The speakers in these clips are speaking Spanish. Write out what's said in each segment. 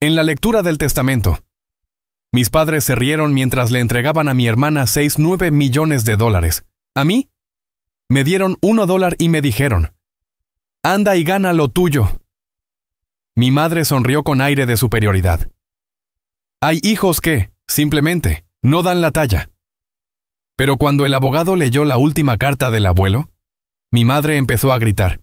En la lectura del testamento, mis padres se rieron mientras le entregaban a mi hermana $9 millones. A mí, me dieron $1 y me dijeron, «Anda y gana lo tuyo». Mi madre sonrió con aire de superioridad. Hay hijos que, simplemente, no dan la talla. Pero cuando el abogado leyó la última carta del abuelo, mi madre empezó a gritar.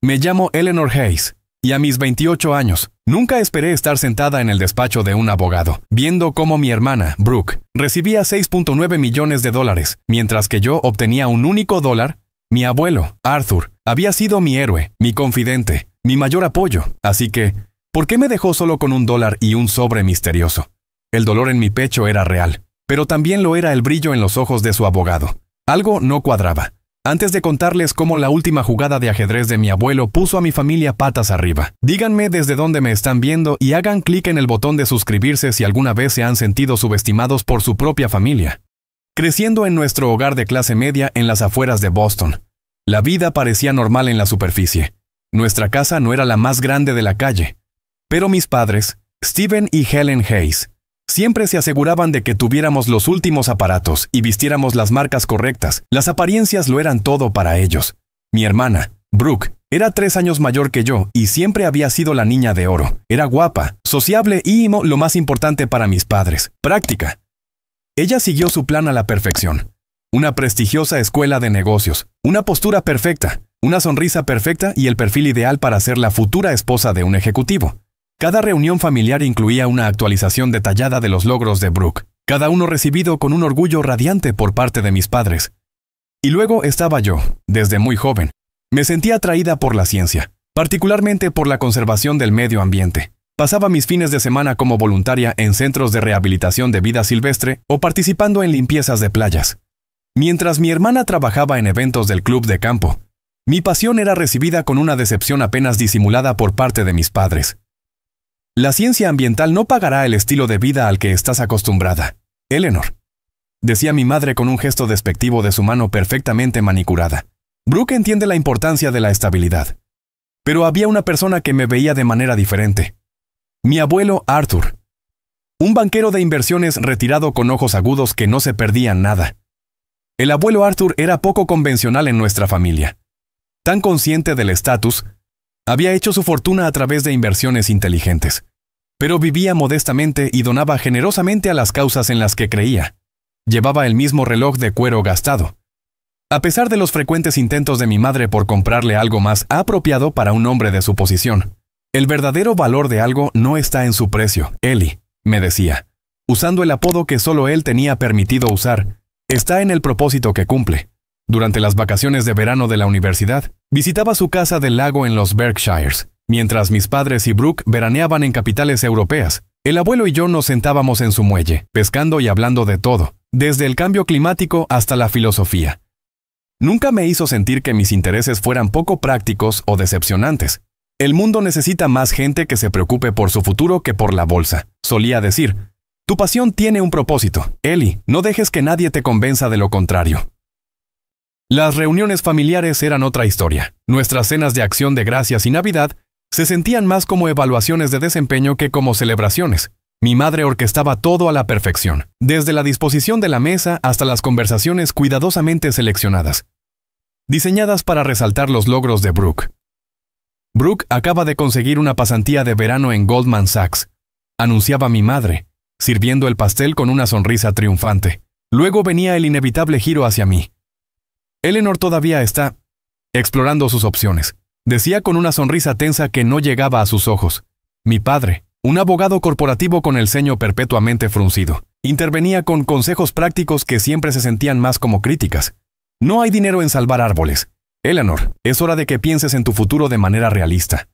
Me llamo Eleanor Hayes, y a mis 28 años, nunca esperé estar sentada en el despacho de un abogado, viendo cómo mi hermana, Brooke, recibía $6.9 millones, mientras que yo obtenía un único $1. Mi abuelo, Arthur, había sido mi héroe, mi confidente, mi mayor apoyo, así que, ¿por qué me dejó solo con $1 y un sobre misterioso? El dolor en mi pecho era real, pero también lo era el brillo en los ojos de su abogado. Algo no cuadraba. Antes de contarles cómo la última jugada de ajedrez de mi abuelo puso a mi familia patas arriba, díganme desde dónde me están viendo y hagan clic en el botón de suscribirse si alguna vez se han sentido subestimados por su propia familia. Creciendo en nuestro hogar de clase media en las afueras de Boston, la vida parecía normal en la superficie. Nuestra casa no era la más grande de la calle, pero mis padres, Stephen y Helen Hayes, siempre se aseguraban de que tuviéramos los últimos aparatos y vistiéramos las marcas correctas. Las apariencias lo eran todo para ellos. Mi hermana, Brooke, era 3 años mayor que yo y siempre había sido la niña de oro. Era guapa, sociable y, lo más importante para mis padres, práctica. Ella siguió su plan a la perfección. Una prestigiosa escuela de negocios, una postura perfecta, una sonrisa perfecta y el perfil ideal para ser la futura esposa de un ejecutivo. Cada reunión familiar incluía una actualización detallada de los logros de Brooke, cada uno recibido con un orgullo radiante por parte de mis padres. Y luego estaba yo, desde muy joven. Me sentía atraída por la ciencia, particularmente por la conservación del medio ambiente. Pasaba mis fines de semana como voluntaria en centros de rehabilitación de vida silvestre o participando en limpiezas de playas. Mientras mi hermana trabajaba en eventos del club de campo, mi pasión era recibida con una decepción apenas disimulada por parte de mis padres. La ciencia ambiental no pagará el estilo de vida al que estás acostumbrada, Eleanor, decía mi madre con un gesto despectivo de su mano perfectamente manicurada. Brooke entiende la importancia de la estabilidad. Pero había una persona que me veía de manera diferente. Mi abuelo Arthur. Un banquero de inversiones retirado con ojos agudos que no se perdían nada. El abuelo Arthur era poco convencional en nuestra familia. Tan consciente del estatus, había hecho su fortuna a través de inversiones inteligentes. Pero vivía modestamente y donaba generosamente a las causas en las que creía. Llevaba el mismo reloj de cuero gastado. A pesar de los frecuentes intentos de mi madre por comprarle algo más apropiado para un hombre de su posición, el verdadero valor de algo no está en su precio, Eli, me decía, usando el apodo que solo él tenía permitido usar, está en el propósito que cumple. Durante las vacaciones de verano de la universidad, visitaba su casa del lago en los Berkshires. Mientras mis padres y Brooke veraneaban en capitales europeas, el abuelo y yo nos sentábamos en su muelle, pescando y hablando de todo, desde el cambio climático hasta la filosofía. Nunca me hizo sentir que mis intereses fueran poco prácticos o decepcionantes. El mundo necesita más gente que se preocupe por su futuro que por la bolsa, solía decir. Tu pasión tiene un propósito, Eli, no dejes que nadie te convenza de lo contrario. Las reuniones familiares eran otra historia. Nuestras cenas de acción de gracias y Navidad se sentían más como evaluaciones de desempeño que como celebraciones. Mi madre orquestaba todo a la perfección, desde la disposición de la mesa hasta las conversaciones cuidadosamente seleccionadas, diseñadas para resaltar los logros de Brooke. Brooke acaba de conseguir una pasantía de verano en Goldman Sachs, anunciaba mi madre, sirviendo el pastel con una sonrisa triunfante. Luego venía el inevitable giro hacia mí. Eleanor todavía está explorando sus opciones, decía con una sonrisa tensa que no llegaba a sus ojos. Mi padre, un abogado corporativo con el ceño perpetuamente fruncido, intervenía con consejos prácticos que siempre se sentían más como críticas. No hay dinero en salvar árboles. Eleanor, es hora de que pienses en tu futuro de manera realista.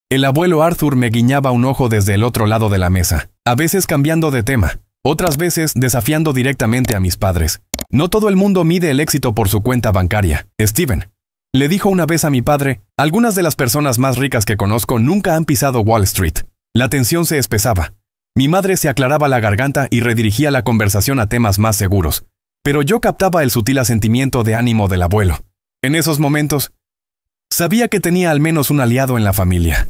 El abuelo Arthur me guiñaba un ojo desde el otro lado de la mesa, a veces cambiando de tema, otras veces desafiando directamente a mis padres. No todo el mundo mide el éxito por su cuenta bancaria. Stephen, le dijo una vez a mi padre, algunas de las personas más ricas que conozco nunca han pisado Wall Street. La tensión se espesaba. Mi madre se aclaraba la garganta y redirigía la conversación a temas más seguros. Pero yo captaba el sutil asentimiento de ánimo del abuelo. En esos momentos, sabía que tenía al menos un aliado en la familia.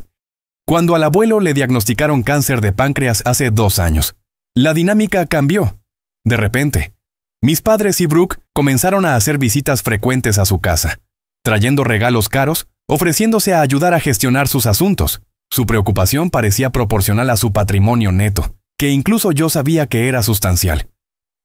Cuando al abuelo le diagnosticaron cáncer de páncreas hace 2 años, la dinámica cambió. De repente, mis padres y Brooke comenzaron a hacer visitas frecuentes a su casa, trayendo regalos caros, ofreciéndose a ayudar a gestionar sus asuntos. Su preocupación parecía proporcional a su patrimonio neto, que incluso yo sabía que era sustancial.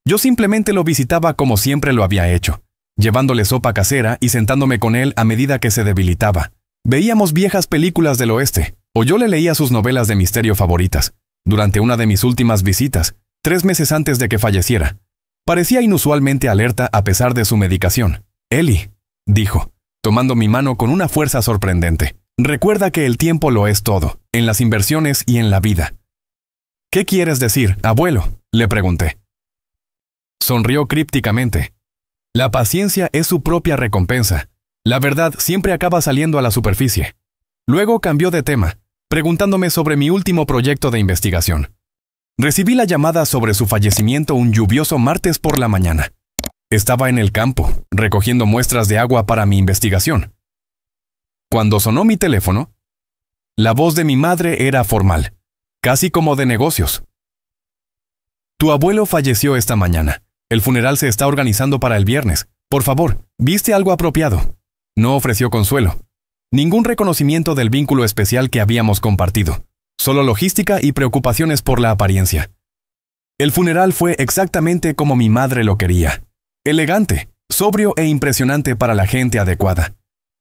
Yo simplemente lo visitaba como siempre lo había hecho, llevándole sopa casera y sentándome con él a medida que se debilitaba. Veíamos viejas películas del oeste, o yo le leía sus novelas de misterio favoritas. Durante una de mis últimas visitas, 3 meses antes de que falleciera, parecía inusualmente alerta a pesar de su medicación. «Ellie», dijo, tomando mi mano con una fuerza sorprendente, «recuerda que el tiempo lo es todo, en las inversiones y en la vida». «¿Qué quieres decir, abuelo?», le pregunté. Sonrió crípticamente. «La paciencia es su propia recompensa. La verdad siempre acaba saliendo a la superficie». Luego cambió de tema, preguntándome sobre mi último proyecto de investigación. Recibí la llamada sobre su fallecimiento un lluvioso martes por la mañana. Estaba en el campo, recogiendo muestras de agua para mi investigación. Cuando sonó mi teléfono, la voz de mi madre era formal, casi como de negocios. «Tu abuelo falleció esta mañana. El funeral se está organizando para el viernes. Por favor, ¿viste algo apropiado?». No ofreció consuelo. Ningún reconocimiento del vínculo especial que habíamos compartido. Solo logística y preocupaciones por la apariencia. El funeral fue exactamente como mi madre lo quería. Elegante, sobrio e impresionante para la gente adecuada.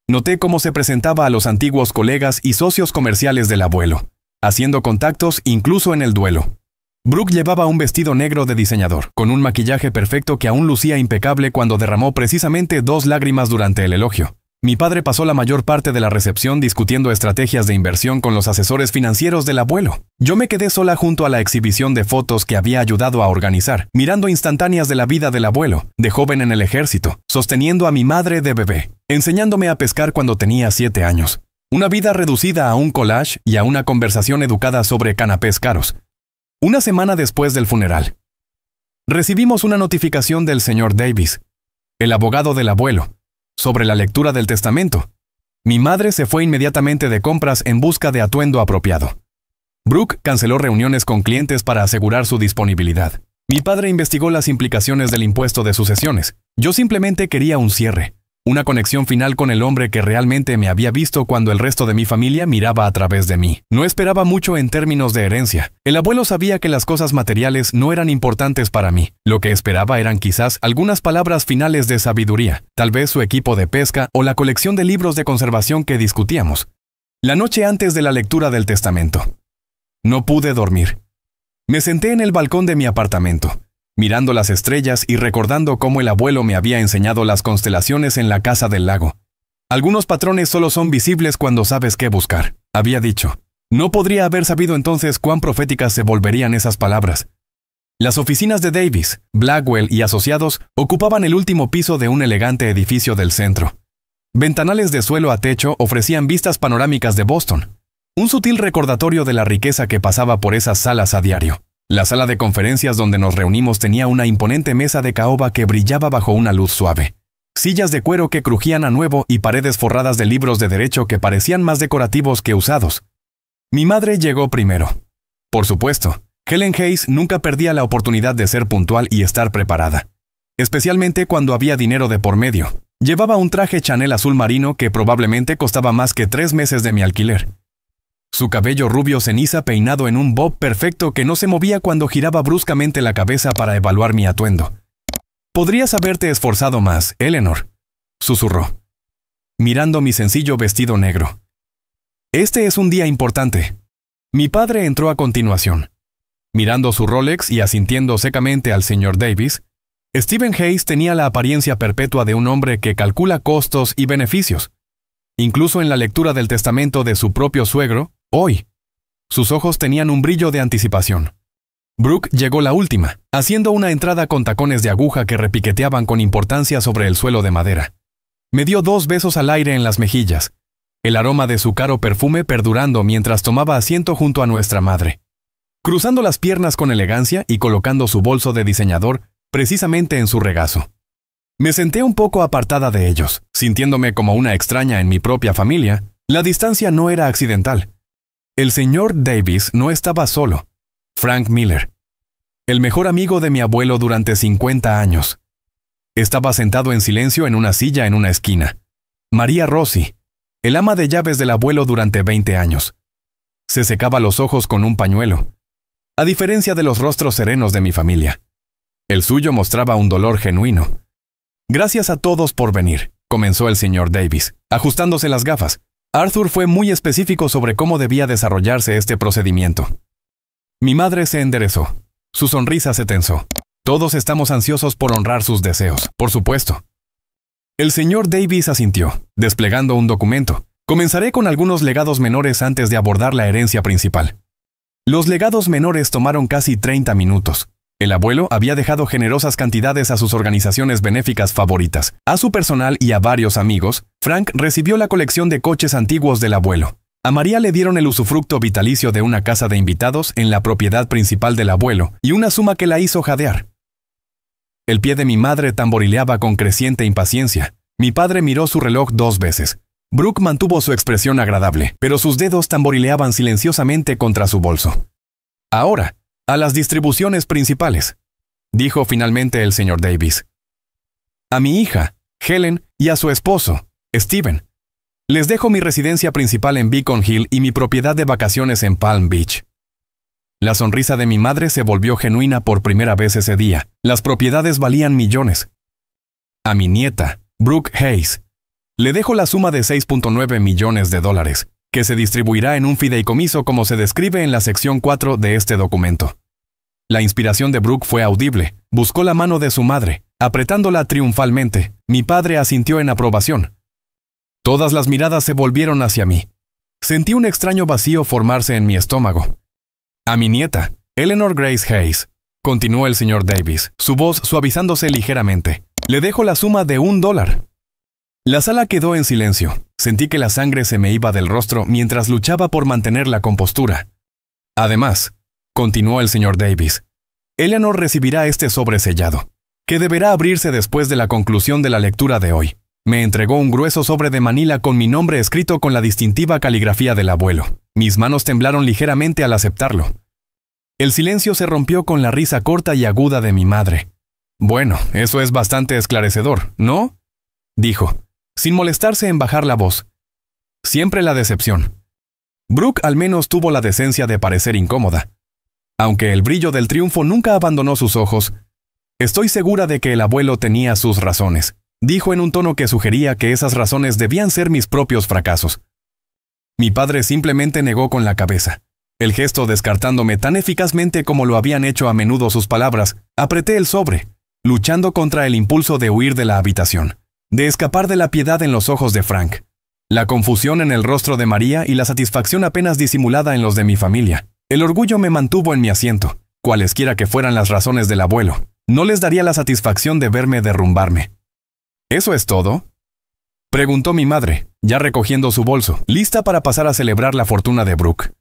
Noté cómo se presentaba a los antiguos colegas y socios comerciales del abuelo, haciendo contactos incluso en el duelo. Brooke llevaba un vestido negro de diseñador, con un maquillaje perfecto que aún lucía impecable cuando derramó precisamente 2 lágrimas durante el elogio. Mi padre pasó la mayor parte de la recepción discutiendo estrategias de inversión con los asesores financieros del abuelo. Yo me quedé sola junto a la exhibición de fotos que había ayudado a organizar, mirando instantáneas de la vida del abuelo, de joven en el ejército, sosteniendo a mi madre de bebé, enseñándome a pescar cuando tenía 7 años. Una vida reducida a un collage y a una conversación educada sobre canapés caros. Una semana después del funeral, recibimos una notificación del señor Davis, el abogado del abuelo, sobre la lectura del testamento. Mi madre se fue inmediatamente de compras en busca de atuendo apropiado. Brooke canceló reuniones con clientes para asegurar su disponibilidad. Mi padre investigó las implicaciones del impuesto de sucesiones. Yo simplemente quería un cierre, una conexión final con el hombre que realmente me había visto cuando el resto de mi familia miraba a través de mí. No esperaba mucho en términos de herencia. El abuelo sabía que las cosas materiales no eran importantes para mí. Lo que esperaba eran quizás algunas palabras finales de sabiduría, tal vez su equipo de pesca o la colección de libros de conservación que discutíamos. La noche antes de la lectura del testamento, no pude dormir. Me senté en el balcón de mi apartamento, mirando las estrellas y recordando cómo el abuelo me había enseñado las constelaciones en la casa del lago. Algunos patrones solo son visibles cuando sabes qué buscar, había dicho. No podría haber sabido entonces cuán proféticas se volverían esas palabras. Las oficinas de Davis, Blackwell y asociados ocupaban el último piso de un elegante edificio del centro. Ventanales de suelo a techo ofrecían vistas panorámicas de Boston, un sutil recordatorio de la riqueza que pasaba por esas salas a diario. La sala de conferencias donde nos reunimos tenía una imponente mesa de caoba que brillaba bajo una luz suave, sillas de cuero que crujían a nuevo y paredes forradas de libros de derecho que parecían más decorativos que usados. Mi madre llegó primero. Por supuesto, Helen Hayes nunca perdía la oportunidad de ser puntual y estar preparada, especialmente cuando había dinero de por medio. Llevaba un traje Chanel azul marino que probablemente costaba más que 3 meses de mi alquiler. Su cabello rubio ceniza peinado en un bob perfecto que no se movía cuando giraba bruscamente la cabeza para evaluar mi atuendo. «Podrías haberte esforzado más, Eleanor», susurró, mirando mi sencillo vestido negro. «Este es un día importante». Mi padre entró a continuación. Mirando su Rolex y asintiendo secamente al señor Davis, Stephen Hayes tenía la apariencia perpetua de un hombre que calcula costos y beneficios. Incluso en la lectura del testamento de su propio suegro, hoy, sus ojos tenían un brillo de anticipación. Brooke llegó la última, haciendo una entrada con tacones de aguja que repiqueteaban con importancia sobre el suelo de madera. Me dio 2 besos al aire en las mejillas, el aroma de su caro perfume perdurando mientras tomaba asiento junto a nuestra madre, cruzando las piernas con elegancia y colocando su bolso de diseñador precisamente en su regazo. Me senté un poco apartada de ellos, sintiéndome como una extraña en mi propia familia. La distancia no era accidental. El señor Davis no estaba solo. Frank Miller, el mejor amigo de mi abuelo durante 50 años. Estaba sentado en silencio en una silla en una esquina. María Rossi, el ama de llaves del abuelo durante 20 años. Se secaba los ojos con un pañuelo. A diferencia de los rostros serenos de mi familia, el suyo mostraba un dolor genuino. Gracias a todos por venir, comenzó el señor Davis, ajustándose las gafas. Arthur fue muy específico sobre cómo debía desarrollarse este procedimiento. Mi madre se enderezó. Su sonrisa se tensó. Todos estamos ansiosos por honrar sus deseos, por supuesto. El señor Davis asintió, desplegando un documento. Comenzaré con algunos legados menores antes de abordar la herencia principal. Los legados menores tomaron casi 30 minutos. El abuelo había dejado generosas cantidades a sus organizaciones benéficas favoritas. A su personal y a varios amigos, Frank recibió la colección de coches antiguos del abuelo. A María le dieron el usufructo vitalicio de una casa de invitados en la propiedad principal del abuelo y una suma que la hizo jadear. El pie de mi madre tamborileaba con creciente impaciencia. Mi padre miró su reloj 2 veces. Brooke mantuvo su expresión agradable, pero sus dedos tamborileaban silenciosamente contra su bolso. Ahora, a las distribuciones principales, dijo finalmente el señor Davis. A mi hija, Helen, y a su esposo, Steven. Les dejo mi residencia principal en Beacon Hill y mi propiedad de vacaciones en Palm Beach. La sonrisa de mi madre se volvió genuina por primera vez ese día. Las propiedades valían millones. A mi nieta, Brooke Hayes, le dejo la suma de $6.9 millones, que se distribuirá en un fideicomiso como se describe en la sección 4 de este documento. La inspiración de Brooke fue audible. Buscó la mano de su madre, apretándola triunfalmente. Mi padre asintió en aprobación. Todas las miradas se volvieron hacia mí. Sentí un extraño vacío formarse en mi estómago. A mi nieta, Eleanor Grace Hayes, continuó el señor Davis, su voz suavizándose ligeramente. Le dejo la suma de $1. La sala quedó en silencio. Sentí que la sangre se me iba del rostro mientras luchaba por mantener la compostura. Además, continuó el señor Davis, Eleanor recibirá este sobre sellado, que deberá abrirse después de la conclusión de la lectura de hoy. Me entregó un grueso sobre de Manila con mi nombre escrito con la distintiva caligrafía del abuelo. Mis manos temblaron ligeramente al aceptarlo. El silencio se rompió con la risa corta y aguda de mi madre. Bueno, eso es bastante esclarecedor, ¿no? Dijo, sin molestarse en bajar la voz. Siempre la decepción. Brooke al menos tuvo la decencia de parecer incómoda. Aunque el brillo del triunfo nunca abandonó sus ojos, estoy segura de que el abuelo tenía sus razones. Dijo en un tono que sugería que esas razones debían ser mis propios fracasos. Mi padre simplemente negó con la cabeza. El gesto descartándome tan eficazmente como lo habían hecho a menudo sus palabras, apreté el sobre, luchando contra el impulso de huir de la habitación, de escapar de la piedad en los ojos de Frank, la confusión en el rostro de María y la satisfacción apenas disimulada en los de mi familia. El orgullo me mantuvo en mi asiento, cualesquiera que fueran las razones del abuelo. No les daría la satisfacción de verme derrumbarme. ¿Eso es todo?, preguntó mi madre, ya recogiendo su bolso, lista para pasar a celebrar la fortuna de Brooke.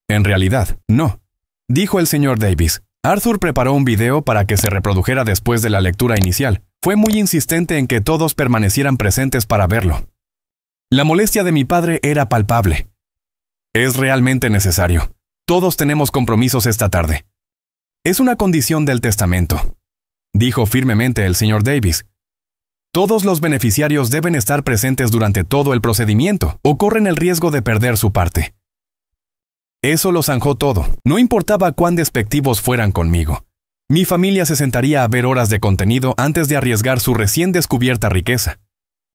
En realidad, no, dijo el señor Davis. Arthur preparó un video para que se reprodujera después de la lectura inicial. Fue muy insistente en que todos permanecieran presentes para verlo. La molestia de mi padre era palpable. Es realmente necesario. Todos tenemos compromisos esta tarde. Es una condición del testamento, dijo firmemente el señor Davis. Todos los beneficiarios deben estar presentes durante todo el procedimiento o corren el riesgo de perder su parte. Eso lo zanjó todo. No importaba cuán despectivos fueran conmigo. Mi familia se sentaría a ver horas de contenido antes de arriesgar su recién descubierta riqueza.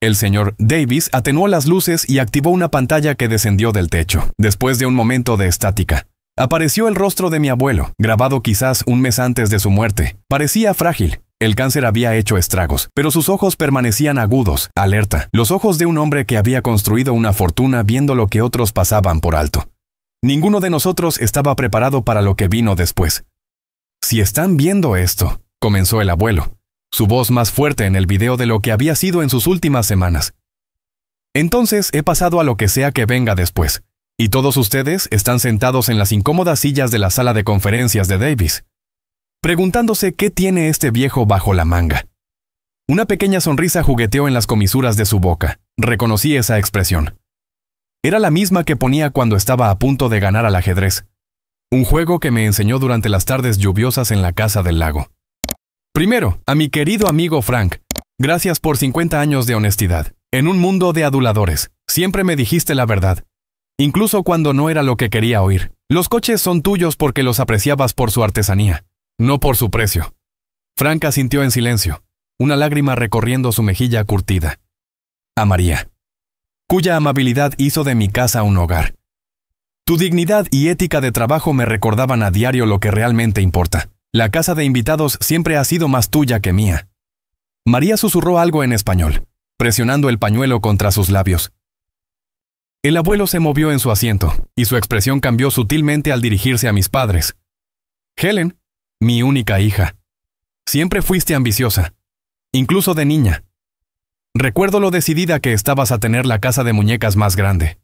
El señor Davis atenuó las luces y activó una pantalla que descendió del techo. Después de un momento de estática, apareció el rostro de mi abuelo, grabado quizás un mes antes de su muerte. Parecía frágil. El cáncer había hecho estragos, pero sus ojos permanecían agudos, alerta, los ojos de un hombre que había construido una fortuna viendo lo que otros pasaban por alto. Ninguno de nosotros estaba preparado para lo que vino después. Si están viendo esto, comenzó el abuelo, su voz más fuerte en el video de lo que había sido en sus últimas semanas. Entonces he pasado a lo que sea que venga después, y todos ustedes están sentados en las incómodas sillas de la sala de conferencias de Davis, preguntándose qué tiene este viejo bajo la manga. Una pequeña sonrisa jugueteó en las comisuras de su boca. Reconocí esa expresión. Era la misma que ponía cuando estaba a punto de ganar al ajedrez. Un juego que me enseñó durante las tardes lluviosas en la casa del lago. Primero, a mi querido amigo Frank. Gracias por 50 años de honestidad. En un mundo de aduladores, siempre me dijiste la verdad. Incluso cuando no era lo que quería oír. Los coches son tuyos porque los apreciabas por su artesanía, no por su precio. Frank asintió en silencio, una lágrima recorriendo su mejilla curtida. A María, cuya amabilidad hizo de mi casa un hogar. Tu dignidad y ética de trabajo me recordaban a diario lo que realmente importa. La casa de invitados siempre ha sido más tuya que mía. María susurró algo en español, presionando el pañuelo contra sus labios. El abuelo se movió en su asiento, y su expresión cambió sutilmente al dirigirse a mis padres. Helen, mi única hija. Siempre fuiste ambiciosa, incluso de niña. Recuerdo lo decidida que estabas a tener la casa de muñecas más grande.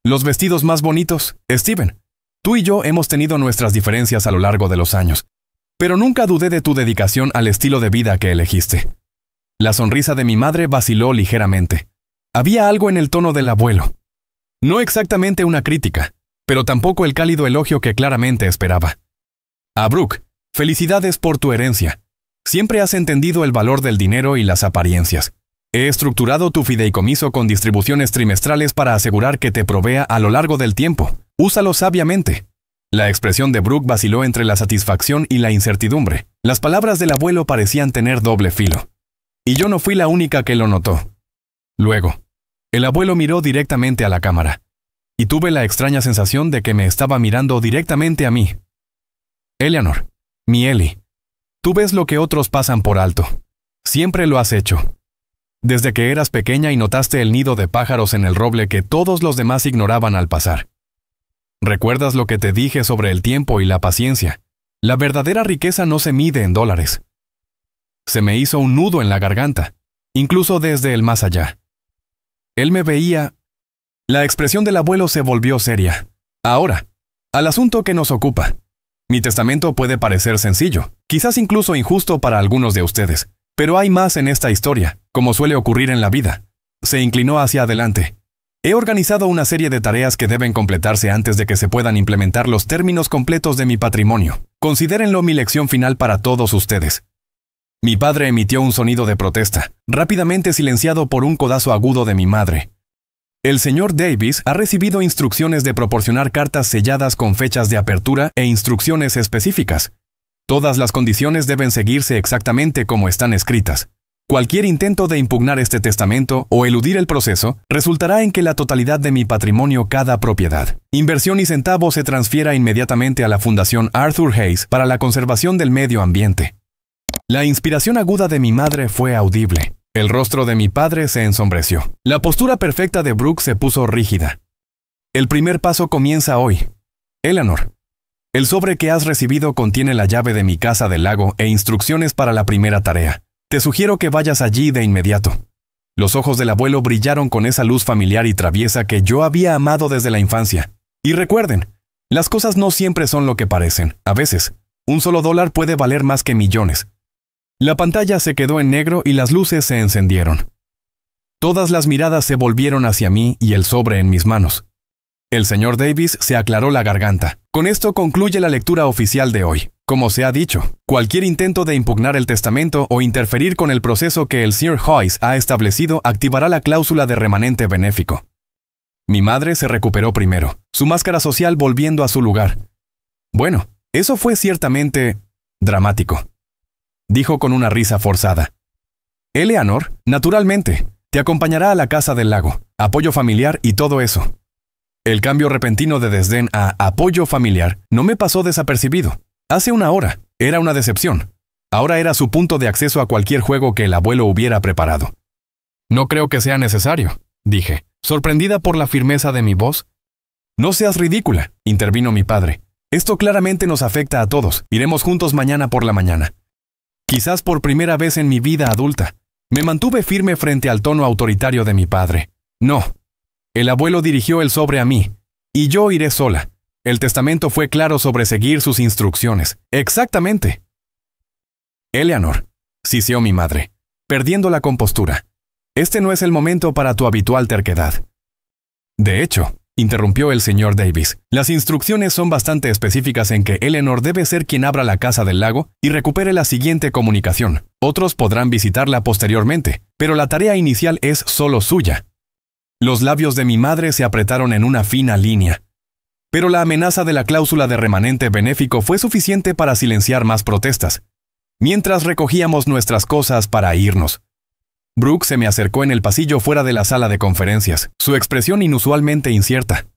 Los vestidos más bonitos, Steven. Tú y yo hemos tenido nuestras diferencias a lo largo de los años, pero nunca dudé de tu dedicación al estilo de vida que elegiste. La sonrisa de mi madre vaciló ligeramente. Había algo en el tono del abuelo. No exactamente una crítica, pero tampoco el cálido elogio que claramente esperaba. A Brooke, felicidades por tu herencia. Siempre has entendido el valor del dinero y las apariencias. He estructurado tu fideicomiso con distribuciones trimestrales para asegurar que te provea a lo largo del tiempo. Úsalo sabiamente. La expresión de Brooke vaciló entre la satisfacción y la incertidumbre. Las palabras del abuelo parecían tener doble filo. Y yo no fui la única que lo notó. Luego, el abuelo miró directamente a la cámara, y tuve la extraña sensación de que me estaba mirando directamente a mí. Eleanor, mi Ellie, tú ves lo que otros pasan por alto. Siempre lo has hecho. Desde que eras pequeña y notaste el nido de pájaros en el roble que todos los demás ignoraban al pasar. ¿Recuerdas lo que te dije sobre el tiempo y la paciencia? La verdadera riqueza no se mide en dólares. Se me hizo un nudo en la garganta, incluso desde el más allá. Él me veía. La expresión del abuelo se volvió seria. Ahora, al asunto que nos ocupa. Mi testamento puede parecer sencillo, quizás incluso injusto para algunos de ustedes, pero hay más en esta historia, como suele ocurrir en la vida. Se inclinó hacia adelante. He organizado una serie de tareas que deben completarse antes de que se puedan implementar los términos completos de mi patrimonio. Considérenlo mi lección final para todos ustedes. Mi padre emitió un sonido de protesta, rápidamente silenciado por un codazo agudo de mi madre. El señor Davis ha recibido instrucciones de proporcionar cartas selladas con fechas de apertura e instrucciones específicas. Todas las condiciones deben seguirse exactamente como están escritas. Cualquier intento de impugnar este testamento o eludir el proceso resultará en que la totalidad de mi patrimonio, cada propiedad, inversión y centavo se transfiera inmediatamente a la Fundación Arthur Hayes para la conservación del medio ambiente. La inspiración aguda de mi madre fue audible. El rostro de mi padre se ensombreció. La postura perfecta de Brooke se puso rígida. El primer paso comienza hoy. Eleanor, el sobre que has recibido contiene la llave de mi casa del lago e instrucciones para la primera tarea. Te sugiero que vayas allí de inmediato. Los ojos del abuelo brillaron con esa luz familiar y traviesa que yo había amado desde la infancia. Y recuerden, las cosas no siempre son lo que parecen. A veces, un solo dólar puede valer más que millones. La pantalla se quedó en negro y las luces se encendieron. Todas las miradas se volvieron hacia mí y el sobre en mis manos. El señor Davis se aclaró la garganta. Con esto concluye la lectura oficial de hoy. Como se ha dicho, cualquier intento de impugnar el testamento o interferir con el proceso que el Sr. Hayes ha establecido activará la cláusula de remanente benéfico. Mi madre se recuperó primero, su máscara social volviendo a su lugar. Bueno, eso fue ciertamente dramático, dijo con una risa forzada. Eleanor, naturalmente, te acompañará a la casa del lago, apoyo familiar y todo eso. El cambio repentino de desdén a apoyo familiar no me pasó desapercibido. Hace una hora, era una decepción. Ahora era su punto de acceso a cualquier juego que el abuelo hubiera preparado. No creo que sea necesario, dije, sorprendida por la firmeza de mi voz. No seas ridícula, intervino mi padre. Esto claramente nos afecta a todos. Iremos juntos mañana por la mañana. Quizás por primera vez en mi vida adulta, me mantuve firme frente al tono autoritario de mi padre. No. El abuelo dirigió el sobre a mí, y yo iré sola. El testamento fue claro sobre seguir sus instrucciones. Exactamente. Eleanor, siseó mi madre, perdiendo la compostura. Este no es el momento para tu habitual terquedad. De hecho, interrumpió el señor Davis. Las instrucciones son bastante específicas en que Eleanor debe ser quien abra la casa del lago y recupere la siguiente comunicación. Otros podrán visitarla posteriormente, pero la tarea inicial es solo suya. Los labios de mi madre se apretaron en una fina línea. Pero la amenaza de la cláusula de remanente benéfico fue suficiente para silenciar más protestas. Mientras recogíamos nuestras cosas para irnos, Brooke se me acercó en el pasillo fuera de la sala de conferencias, su expresión inusualmente incierta.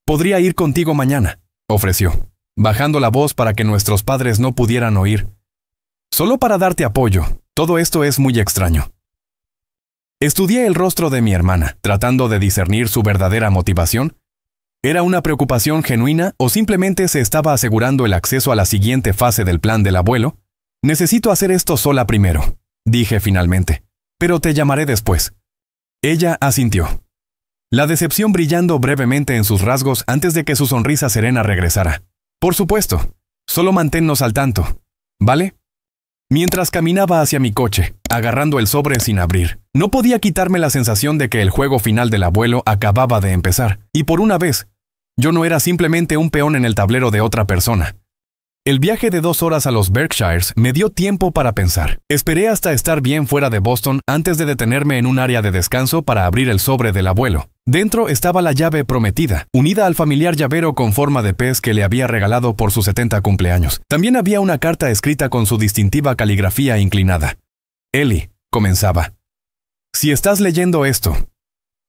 «Podría ir contigo mañana», ofreció, bajando la voz para que nuestros padres no pudieran oír. «Solo para darte apoyo. Todo esto es muy extraño». Estudié el rostro de mi hermana, tratando de discernir su verdadera motivación. ¿Era una preocupación genuina o simplemente se estaba asegurando el acceso a la siguiente fase del plan del abuelo? «Necesito hacer esto sola primero», dije finalmente. «Pero te llamaré después». Ella asintió, la decepción brillando brevemente en sus rasgos antes de que su sonrisa serena regresara. «Por supuesto. Solo manténnos al tanto, ¿vale?» Mientras caminaba hacia mi coche, agarrando el sobre sin abrir, no podía quitarme la sensación de que el juego final del abuelo acababa de empezar, y por una vez, yo no era simplemente un peón en el tablero de otra persona. El viaje de 2 horas a los Berkshires me dio tiempo para pensar. Esperé hasta estar bien fuera de Boston antes de detenerme en un área de descanso para abrir el sobre del abuelo. Dentro estaba la llave prometida, unida al familiar llavero con forma de pez que le había regalado por sus 70 cumpleaños. También había una carta escrita con su distintiva caligrafía inclinada. «Ellie», comenzaba, «si estás leyendo esto,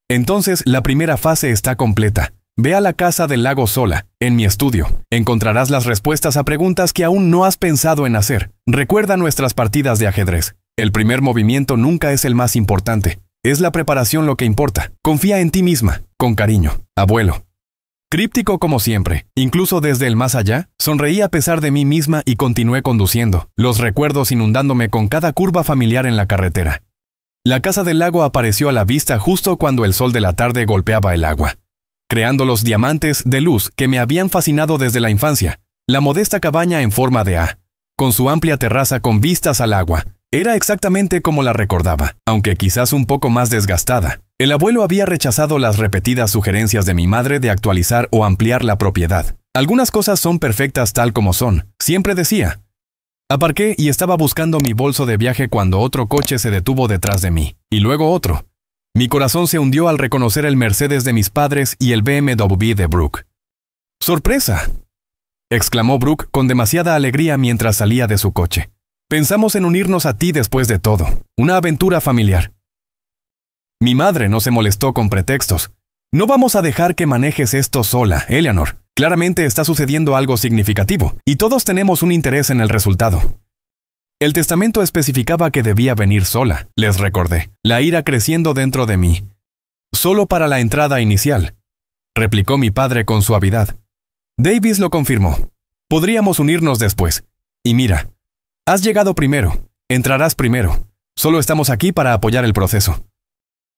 entonces la primera fase está completa. Ve a la casa del lago sola, en mi estudio. Encontrarás las respuestas a preguntas que aún no has pensado en hacer. Recuerda nuestras partidas de ajedrez. El primer movimiento nunca es el más importante. Es la preparación lo que importa. Confía en ti misma. Con cariño, abuelo». Críptico como siempre, incluso desde el más allá, sonreí a pesar de mí misma y continué conduciendo, los recuerdos inundándome con cada curva familiar en la carretera. La casa del lago apareció a la vista justo cuando el sol de la tarde golpeaba el agua, creando los diamantes de luz que me habían fascinado desde la infancia. La modesta cabaña en forma de A, con su amplia terraza con vistas al agua, era exactamente como la recordaba, aunque quizás un poco más desgastada. El abuelo había rechazado las repetidas sugerencias de mi madre de actualizar o ampliar la propiedad. «Algunas cosas son perfectas tal como son», siempre decía. Aparqué y estaba buscando mi bolso de viaje cuando otro coche se detuvo detrás de mí, y luego otro. Mi corazón se hundió al reconocer el Mercedes de mis padres y el BMW de Brooke. «¡Sorpresa!», exclamó Brooke con demasiada alegría mientras salía de su coche. «Pensamos en unirnos a ti después de todo. Una aventura familiar». Mi madre no se molestó con pretextos. «No vamos a dejar que manejes esto sola, Eleanor. Claramente está sucediendo algo significativo, y todos tenemos un interés en el resultado». El testamento especificaba que debía venir sola, les recordé, la ira creciendo dentro de mí. «Solo para la entrada inicial», replicó mi padre con suavidad. Davis lo confirmó. «Podríamos unirnos después. Y mira, has llegado primero, entrarás primero. Solo estamos aquí para apoyar el proceso».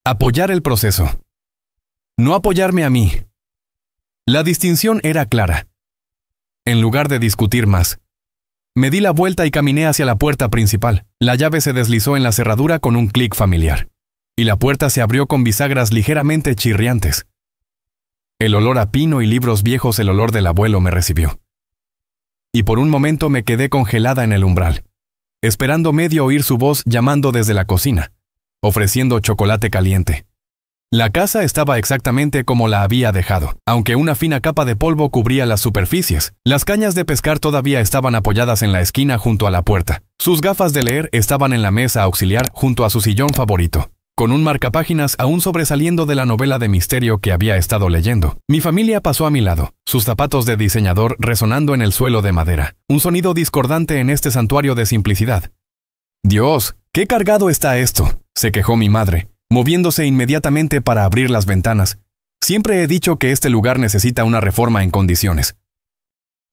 Apoyar el proceso. No apoyarme a mí. La distinción era clara. En lugar de discutir más, me di la vuelta y caminé hacia la puerta principal. La llave se deslizó en la cerradura con un clic familiar, y la puerta se abrió con bisagras ligeramente chirriantes. El olor a pino y libros viejos, el olor del abuelo me recibió. Y por un momento me quedé congelada en el umbral, esperando medio oír su voz llamando desde la cocina, ofreciendo chocolate caliente. La casa estaba exactamente como la había dejado, aunque una fina capa de polvo cubría las superficies. Las cañas de pescar todavía estaban apoyadas en la esquina junto a la puerta. Sus gafas de leer estaban en la mesa auxiliar junto a su sillón favorito, con un marcapáginas aún sobresaliendo de la novela de misterio que había estado leyendo. Mi familia pasó a mi lado, sus zapatos de diseñador resonando en el suelo de madera, un sonido discordante en este santuario de simplicidad. «Dios, qué cargado está esto», se quejó mi madre, moviéndose inmediatamente para abrir las ventanas. «Siempre he dicho que este lugar necesita una reforma en condiciones».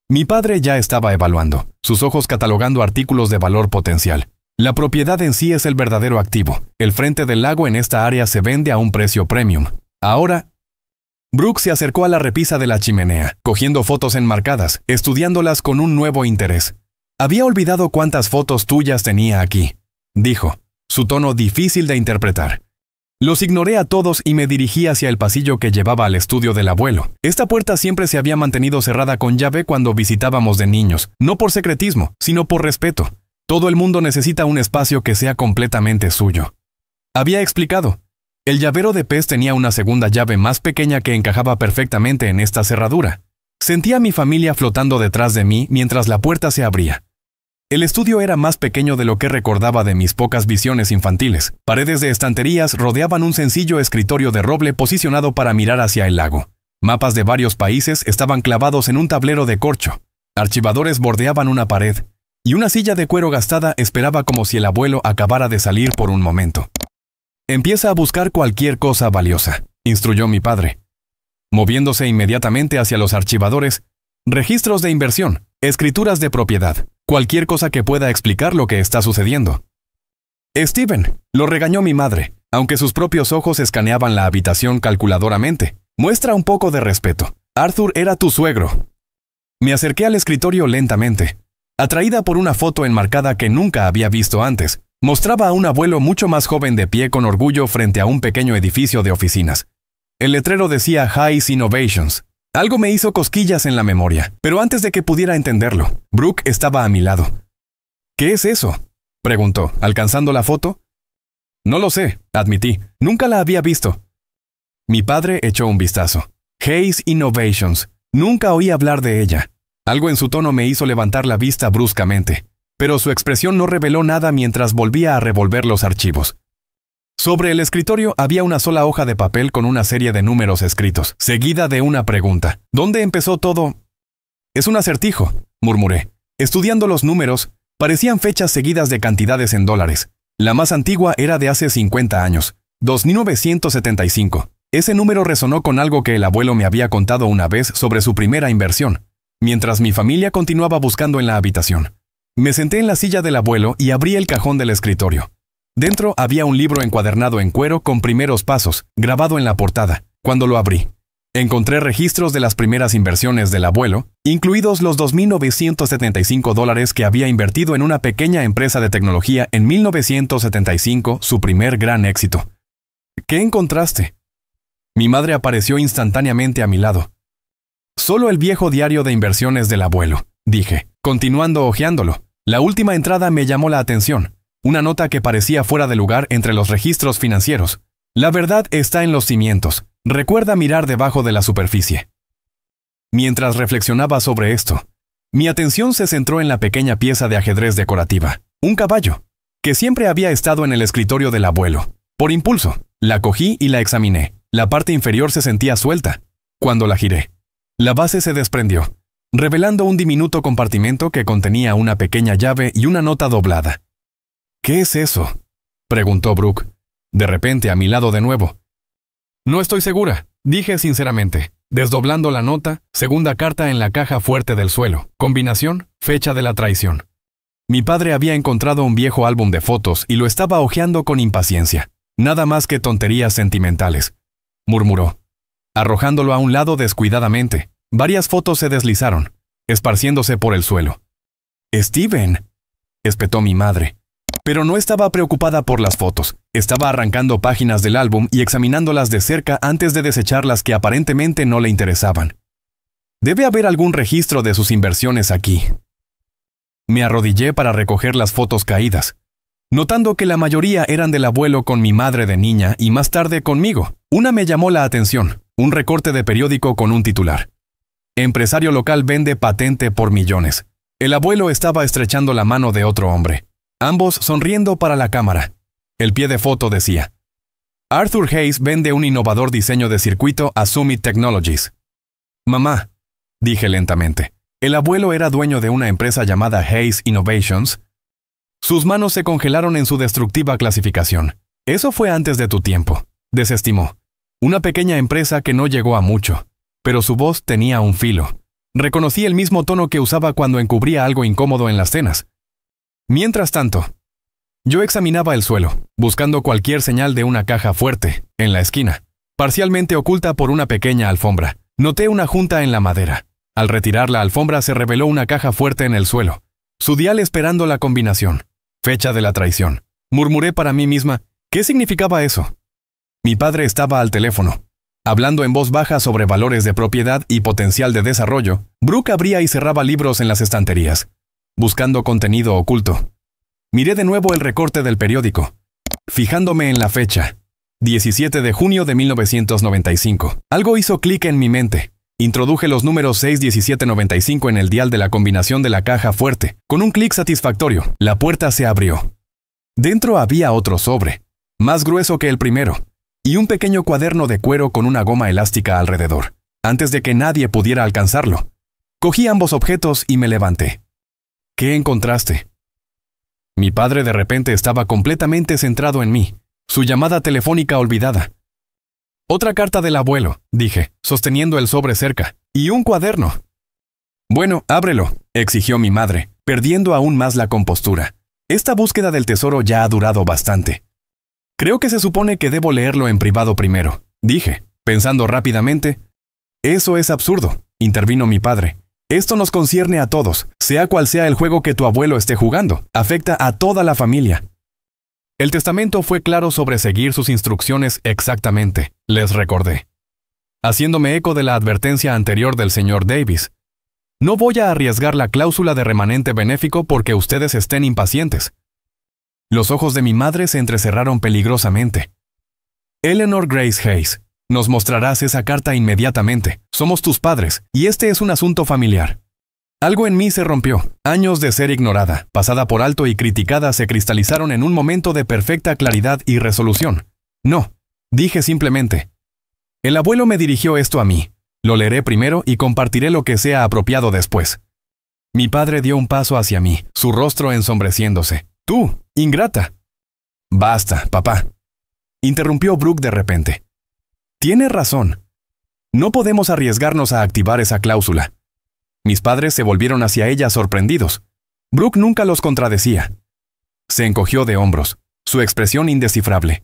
Mi padre ya estaba evaluando, sus ojos catalogando artículos de valor potencial. La propiedad en sí es el verdadero activo. El frente del lago en esta área se vende a un precio premium. Ahora... Brooke se acercó a la repisa de la chimenea, cogiendo fotos enmarcadas, estudiándolas con un nuevo interés. «Había olvidado cuántas fotos tuyas tenía aquí», dijo, su tono difícil de interpretar. Los ignoré a todos y me dirigí hacia el pasillo que llevaba al estudio del abuelo. Esta puerta siempre se había mantenido cerrada con llave cuando visitábamos de niños, no por secretismo, sino por respeto. Todo el mundo necesita un espacio que sea completamente suyo. Había explicado. El llavero de pez tenía una segunda llave más pequeña que encajaba perfectamente en esta cerradura. Sentía a mi familia flotando detrás de mí mientras la puerta se abría. El estudio era más pequeño de lo que recordaba de mis pocas visiones infantiles. Paredes de estanterías rodeaban un sencillo escritorio de roble posicionado para mirar hacia el lago. Mapas de varios países estaban clavados en un tablero de corcho. Archivadores bordeaban una pared, y una silla de cuero gastada esperaba como si el abuelo acabara de salir por un momento. «Empieza a buscar cualquier cosa valiosa», instruyó mi padre, moviéndose inmediatamente hacia los archivadores. «Registros de inversión, escrituras de propiedad, cualquier cosa que pueda explicar lo que está sucediendo». «Steven», lo regañó mi madre, aunque sus propios ojos escaneaban la habitación calculadoramente. «Muestra un poco de respeto. Arthur era tu suegro». Me acerqué al escritorio lentamente, atraída por una foto enmarcada que nunca había visto antes. Mostraba a un abuelo mucho más joven de pie con orgullo frente a un pequeño edificio de oficinas. El letrero decía Hayes Innovations. Algo me hizo cosquillas en la memoria, pero antes de que pudiera entenderlo, Brooke estaba a mi lado. «¿Qué es eso?», preguntó, alcanzando la foto. «No lo sé», admití. «Nunca la había visto». Mi padre echó un vistazo. Hayes Innovations. Nunca oí hablar de ella. Algo en su tono me hizo levantar la vista bruscamente, pero su expresión no reveló nada mientras volvía a revolver los archivos. Sobre el escritorio había una sola hoja de papel con una serie de números escritos, seguida de una pregunta. ¿Dónde empezó todo? «Es un acertijo», murmuré. Estudiando los números, parecían fechas seguidas de cantidades en dólares. La más antigua era de hace 50 años, 2975. Ese número resonó con algo que el abuelo me había contado una vez sobre su primera inversión, mientras mi familia continuaba buscando en la habitación. Me senté en la silla del abuelo y abrí el cajón del escritorio. Dentro había un libro encuadernado en cuero con primeros pasos, grabado en la portada. Cuando lo abrí, encontré registros de las primeras inversiones del abuelo, incluidos los $2,975 que había invertido en una pequeña empresa de tecnología en 1975, su primer gran éxito. «¿Qué encontraste?». Mi madre apareció instantáneamente a mi lado. «Solo el viejo diario de inversiones del abuelo», dije, continuando hojeándolo. La última entrada me llamó la atención. Una nota que parecía fuera de lugar entre los registros financieros. «La verdad está en los cimientos. Recuerda mirar debajo de la superficie». Mientras reflexionaba sobre esto, mi atención se centró en la pequeña pieza de ajedrez decorativa, un caballo, que siempre había estado en el escritorio del abuelo. Por impulso, la cogí y la examiné. La parte inferior se sentía suelta. Cuando la giré, la base se desprendió, revelando un diminuto compartimento que contenía una pequeña llave y una nota doblada. «¿Qué es eso?», preguntó Brooke, de repente a mi lado de nuevo. «No estoy segura», dije sinceramente, desdoblando la nota, segunda carta en la caja fuerte del suelo, combinación, fecha de la traición. Mi padre había encontrado un viejo álbum de fotos y lo estaba hojeando con impaciencia. «Nada más que tonterías sentimentales», murmuró, arrojándolo a un lado descuidadamente. Varias fotos se deslizaron, esparciéndose por el suelo. «Steven», espetó mi madre. Pero no estaba preocupada por las fotos. Estaba arrancando páginas del álbum y examinándolas de cerca antes de desechar las que aparentemente no le interesaban. «Debe haber algún registro de sus inversiones aquí». Me arrodillé para recoger las fotos caídas, notando que la mayoría eran del abuelo con mi madre de niña y más tarde conmigo. Una me llamó la atención, un recorte de periódico con un titular. «Empresario local vende patente por millones». El abuelo estaba estrechando la mano de otro hombre, ambos sonriendo para la cámara. El pie de foto decía: «Arthur Hayes vende un innovador diseño de circuito a Summit Technologies». «Mamá», dije lentamente, «el abuelo era dueño de una empresa llamada Hayes Innovations». Sus manos se congelaron en su destructiva clasificación. «Eso fue antes de tu tiempo», desestimó. «Una pequeña empresa que no llegó a mucho». Pero su voz tenía un filo. Reconocí el mismo tono que usaba cuando encubría algo incómodo en las cenas. Mientras tanto, yo examinaba el suelo, buscando cualquier señal de una caja fuerte, en la esquina, parcialmente oculta por una pequeña alfombra. Noté una junta en la madera. Al retirar la alfombra se reveló una caja fuerte en el suelo. Su dial esperando la combinación. Fecha de la traición. Murmuré para mí misma, ¿qué significaba eso? Mi padre estaba al teléfono, hablando en voz baja sobre valores de propiedad y potencial de desarrollo. Brooke abría y cerraba libros en las estanterías, buscando contenido oculto. Miré de nuevo el recorte del periódico, fijándome en la fecha, 17 de junio de 1995. Algo hizo clic en mi mente. Introduje los números 61795 en el dial de la combinación de la caja fuerte. Con un clic satisfactorio, la puerta se abrió. Dentro había otro sobre, más grueso que el primero, y un pequeño cuaderno de cuero con una goma elástica alrededor. Antes de que nadie pudiera alcanzarlo, cogí ambos objetos y me levanté. ¿Qué encontraste? Mi padre de repente estaba completamente centrado en mí, su llamada telefónica olvidada. Otra carta del abuelo, dije, sosteniendo el sobre cerca, y un cuaderno. Bueno, ábrelo, exigió mi madre, perdiendo aún más la compostura. Esta búsqueda del tesoro ya ha durado bastante. Creo que se supone que debo leerlo en privado primero, dije, pensando rápidamente. Eso es absurdo, intervino mi padre. Esto nos concierne a todos, sea cual sea el juego que tu abuelo esté jugando, afecta a toda la familia. El testamento fue claro sobre seguir sus instrucciones exactamente, les recordé, haciéndome eco de la advertencia anterior del señor Davis. No voy a arriesgar la cláusula de remanente benéfico porque ustedes estén impacientes. Los ojos de mi madre se entrecerraron peligrosamente. Eleanor Grace Hayes, nos mostrarás esa carta inmediatamente. Somos tus padres, y este es un asunto familiar. Algo en mí se rompió. Años de ser ignorada, pasada por alto y criticada se cristalizaron en un momento de perfecta claridad y resolución. No, dije simplemente. El abuelo me dirigió esto a mí. Lo leeré primero y compartiré lo que sea apropiado después. Mi padre dio un paso hacia mí, su rostro ensombreciéndose. Tú, ingrata. Basta, papá. Interrumpió Brooke de repente. Tienes razón. No podemos arriesgarnos a activar esa cláusula. Mis padres se volvieron hacia ella sorprendidos. Brooke nunca los contradecía. Se encogió de hombros, su expresión indescifrable.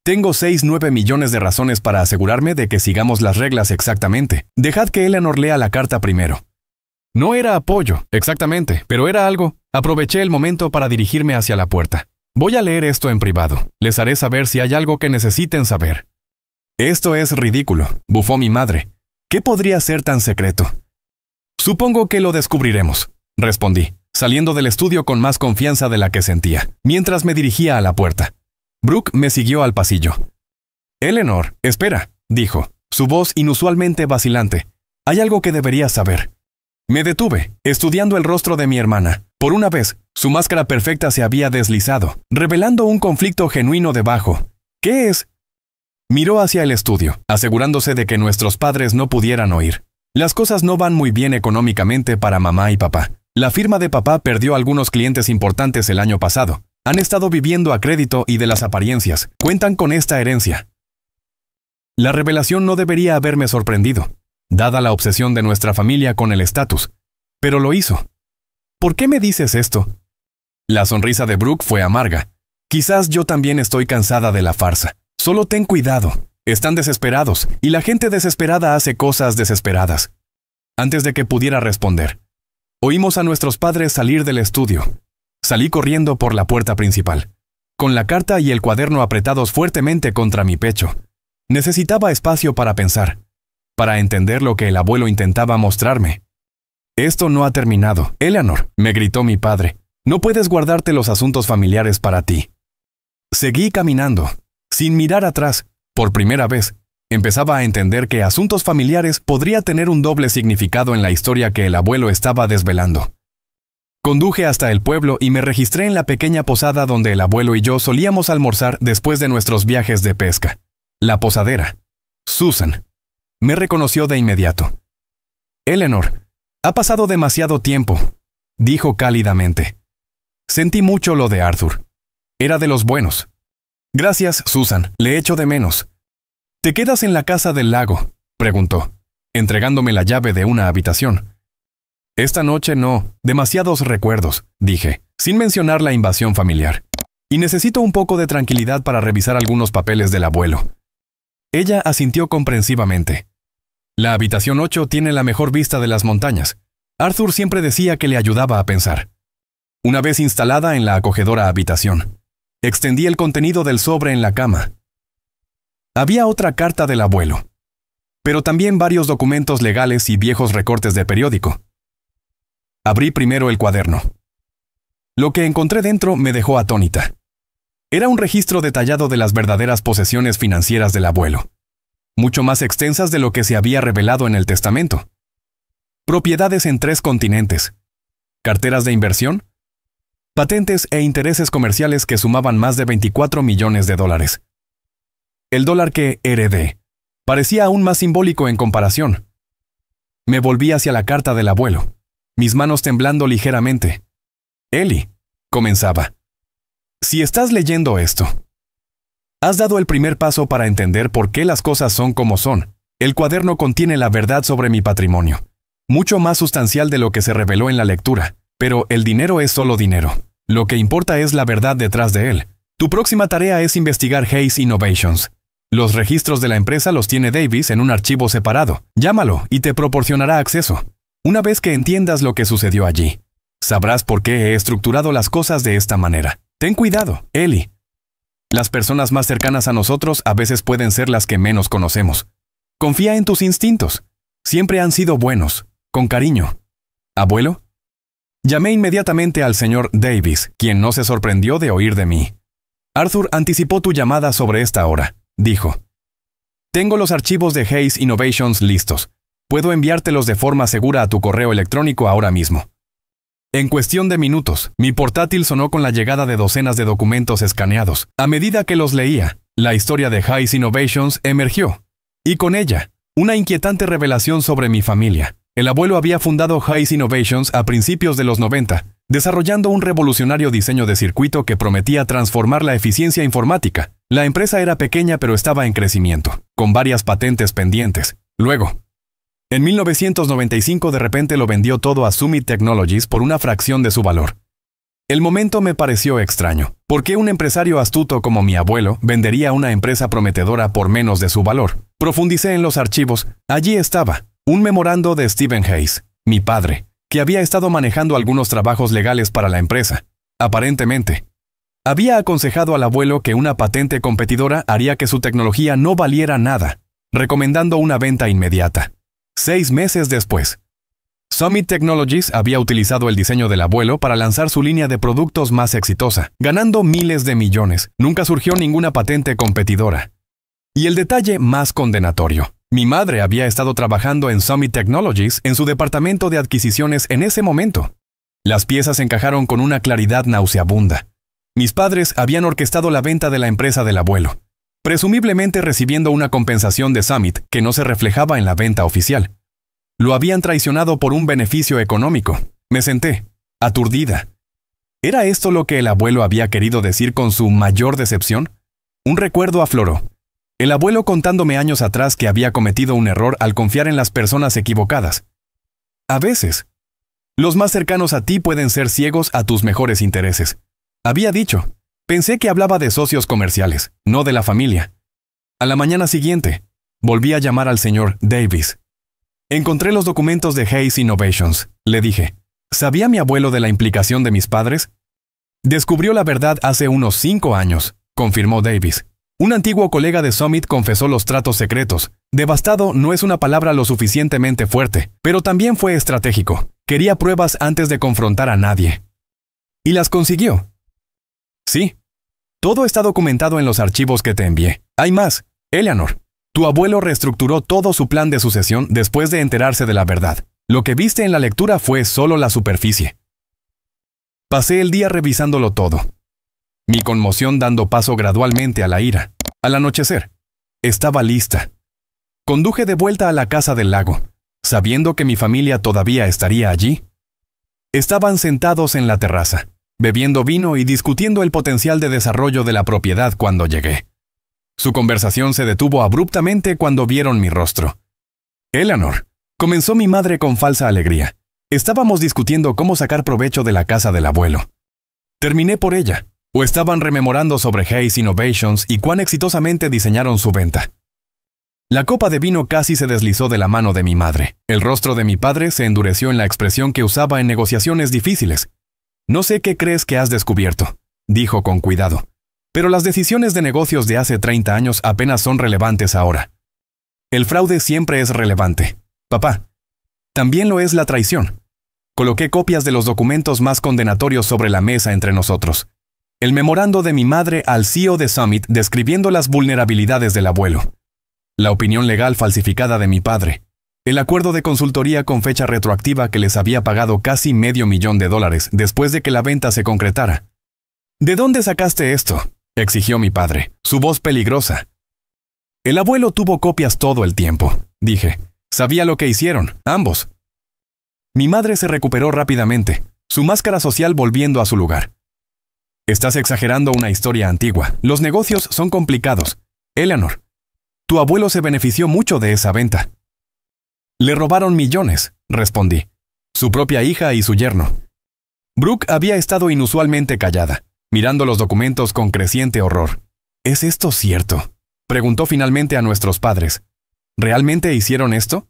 Tengo 6-9 millones de razones para asegurarme de que sigamos las reglas exactamente. Dejad que Eleanor lea la carta primero. No era apoyo, exactamente, pero era algo. Aproveché el momento para dirigirme hacia la puerta. Voy a leer esto en privado. Les haré saber si hay algo que necesiten saber. Esto es ridículo, bufó mi madre. ¿Qué podría ser tan secreto? Supongo que lo descubriremos, respondí, saliendo del estudio con más confianza de la que sentía, mientras me dirigía a la puerta. Brooke me siguió al pasillo. Eleanor, espera, dijo, su voz inusualmente vacilante. Hay algo que deberías saber. Me detuve, estudiando el rostro de mi hermana. Por una vez, su máscara perfecta se había deslizado, revelando un conflicto genuino debajo. ¿Qué es? Miró hacia el estudio, asegurándose de que nuestros padres no pudieran oír. Las cosas no van muy bien económicamente para mamá y papá. La firma de papá perdió algunos clientes importantes el año pasado. Han estado viviendo a crédito y de las apariencias. Cuentan con esta herencia. La revelación no debería haberme sorprendido, dada la obsesión de nuestra familia con el estatus. Pero lo hizo. ¿Por qué me dices esto? La sonrisa de Brooke fue amarga. Quizás yo también estoy cansada de la farsa. Solo ten cuidado. Están desesperados, y la gente desesperada hace cosas desesperadas. Antes de que pudiera responder, oímos a nuestros padres salir del estudio. Salí corriendo por la puerta principal, con la carta y el cuaderno apretados fuertemente contra mi pecho. Necesitaba espacio para pensar, para entender lo que el abuelo intentaba mostrarme. Esto no ha terminado, Eleanor, me gritó mi padre. No puedes guardarte los asuntos familiares para ti. Seguí caminando, sin mirar atrás. Por primera vez, empezaba a entender que asuntos familiares podría tener un doble significado en la historia que el abuelo estaba desvelando. Conduje hasta el pueblo y me registré en la pequeña posada donde el abuelo y yo solíamos almorzar después de nuestros viajes de pesca. La posadera, Susan, me reconoció de inmediato. Eleanor, ha pasado demasiado tiempo, dijo cálidamente. Sentí mucho lo de Arthur. Era de los buenos. Gracias, Susan, le echo de menos. ¿Te quedas en la casa del lago?, preguntó, entregándome la llave de una habitación. Esta noche no, demasiados recuerdos, dije, sin mencionar la invasión familiar. Y necesito un poco de tranquilidad para revisar algunos papeles del abuelo. Ella asintió comprensivamente. La habitación 8 tiene la mejor vista de las montañas. Arthur siempre decía que le ayudaba a pensar. Una vez instalada en la acogedora habitación, extendí el contenido del sobre en la cama. Había otra carta del abuelo, pero también varios documentos legales y viejos recortes de periódico. Abrí primero el cuaderno. Lo que encontré dentro me dejó atónita. Era un registro detallado de las verdaderas posesiones financieras del abuelo, mucho más extensas de lo que se había revelado en el testamento. Propiedades en 3 continentes, carteras de inversión, patentes e intereses comerciales que sumaban más de 24 millones de dólares. El dólar que heredé parecía aún más simbólico en comparación. Me volví hacia la carta del abuelo, mis manos temblando ligeramente. Eli, comenzaba. Si estás leyendo esto, has dado el primer paso para entender por qué las cosas son como son. El cuaderno contiene la verdad sobre mi patrimonio, mucho más sustancial de lo que se reveló en la lectura, pero el dinero es solo dinero. Lo que importa es la verdad detrás de él. Tu próxima tarea es investigar Hayes Innovations. Los registros de la empresa los tiene Davis en un archivo separado. Llámalo y te proporcionará acceso. Una vez que entiendas lo que sucedió allí, sabrás por qué he estructurado las cosas de esta manera. Ten cuidado, Eli. Las personas más cercanas a nosotros a veces pueden ser las que menos conocemos. Confía en tus instintos. Siempre han sido buenos. Con cariño. ¿Abuelo? Llamé inmediatamente al señor Davis, quien no se sorprendió de oír de mí. Arthur anticipó tu llamada sobre esta hora, dijo. Tengo los archivos de Hayes Innovations listos. Puedo enviártelos de forma segura a tu correo electrónico ahora mismo. En cuestión de minutos, mi portátil sonó con la llegada de docenas de documentos escaneados. A medida que los leía, la historia de Hayes Innovations emergió. Y con ella, una inquietante revelación sobre mi familia. El abuelo había fundado Hayes Innovations a principios de los 90, desarrollando un revolucionario diseño de circuito que prometía transformar la eficiencia informática. La empresa era pequeña pero estaba en crecimiento, con varias patentes pendientes. Luego, en 1995 de repente lo vendió todo a Summit Technologies por una fracción de su valor. El momento me pareció extraño. ¿Por qué un empresario astuto como mi abuelo vendería una empresa prometedora por menos de su valor? Profundicé en los archivos. Allí estaba, un memorando de Stephen Hayes, mi padre, que había estado manejando algunos trabajos legales para la empresa. Aparentemente, había aconsejado al abuelo que una patente competidora haría que su tecnología no valiera nada, recomendando una venta inmediata. 6 meses después, Summit Technologies había utilizado el diseño del abuelo para lanzar su línea de productos más exitosa, ganando miles de millones. Nunca surgió ninguna patente competidora. Y el detalle más condenatorio. Mi madre había estado trabajando en Summit Technologies en su departamento de adquisiciones en ese momento. Las piezas encajaron con una claridad nauseabunda. Mis padres habían orquestado la venta de la empresa del abuelo, presumiblemente recibiendo una compensación de Summit que no se reflejaba en la venta oficial. Lo habían traicionado por un beneficio económico. Me senté, aturdida. ¿Era esto lo que el abuelo había querido decir con su mayor decepción? Un recuerdo afloró. El abuelo contándome años atrás que había cometido un error al confiar en las personas equivocadas. A veces, los más cercanos a ti pueden ser ciegos a tus mejores intereses. Había dicho. Pensé que hablaba de socios comerciales, no de la familia. A la mañana siguiente, volví a llamar al señor Davis. Encontré los documentos de Hayes Innovations, le dije. ¿Sabía mi abuelo de la implicación de mis padres? Descubrió la verdad hace unos 5 años, confirmó Davis. Un antiguo colega de Summit confesó los tratos secretos. Devastado no es una palabra lo suficientemente fuerte, pero también fue estratégico. Quería pruebas antes de confrontar a nadie. Y las consiguió. Sí. Todo está documentado en los archivos que te envié. Hay más. Eleanor, tu abuelo reestructuró todo su plan de sucesión después de enterarse de la verdad. Lo que viste en la lectura fue solo la superficie. Pasé el día revisándolo todo. Mi conmoción dando paso gradualmente a la ira. Al anochecer, estaba lista. Conduje de vuelta a la casa del lago, sabiendo que mi familia todavía estaría allí. Estaban sentados en la terraza, bebiendo vino y discutiendo el potencial de desarrollo de la propiedad cuando llegué. Su conversación se detuvo abruptamente cuando vieron mi rostro. Eleanor, comenzó mi madre con falsa alegría. Estábamos discutiendo cómo sacar provecho de la casa del abuelo. Terminé por ella. O estaban rememorando sobre Hayes Innovations y cuán exitosamente diseñaron su venta. La copa de vino casi se deslizó de la mano de mi madre. El rostro de mi padre se endureció en la expresión que usaba en negociaciones difíciles. No sé qué crees que has descubierto, dijo con cuidado. Pero las decisiones de negocios de hace 30 años apenas son relevantes ahora. El fraude siempre es relevante. Papá, también lo es la traición. Coloqué copias de los documentos más condenatorios sobre la mesa entre nosotros. El memorando de mi madre al CEO de Summit describiendo las vulnerabilidades del abuelo. La opinión legal falsificada de mi padre. El acuerdo de consultoría con fecha retroactiva que les había pagado casi $500,000 después de que la venta se concretara. ¿De dónde sacaste esto?, exigió mi padre, su voz peligrosa. El abuelo tuvo copias todo el tiempo, dije. Sabía lo que hicieron, ambos. Mi madre se recuperó rápidamente, su máscara social volviendo a su lugar. Estás exagerando una historia antigua. Los negocios son complicados. Eleanor, tu abuelo se benefició mucho de esa venta. Le robaron millones, respondí. Su propia hija y su yerno. Brooke había estado inusualmente callada, mirando los documentos con creciente horror. ¿Es esto cierto?, preguntó finalmente a nuestros padres. ¿Realmente hicieron esto?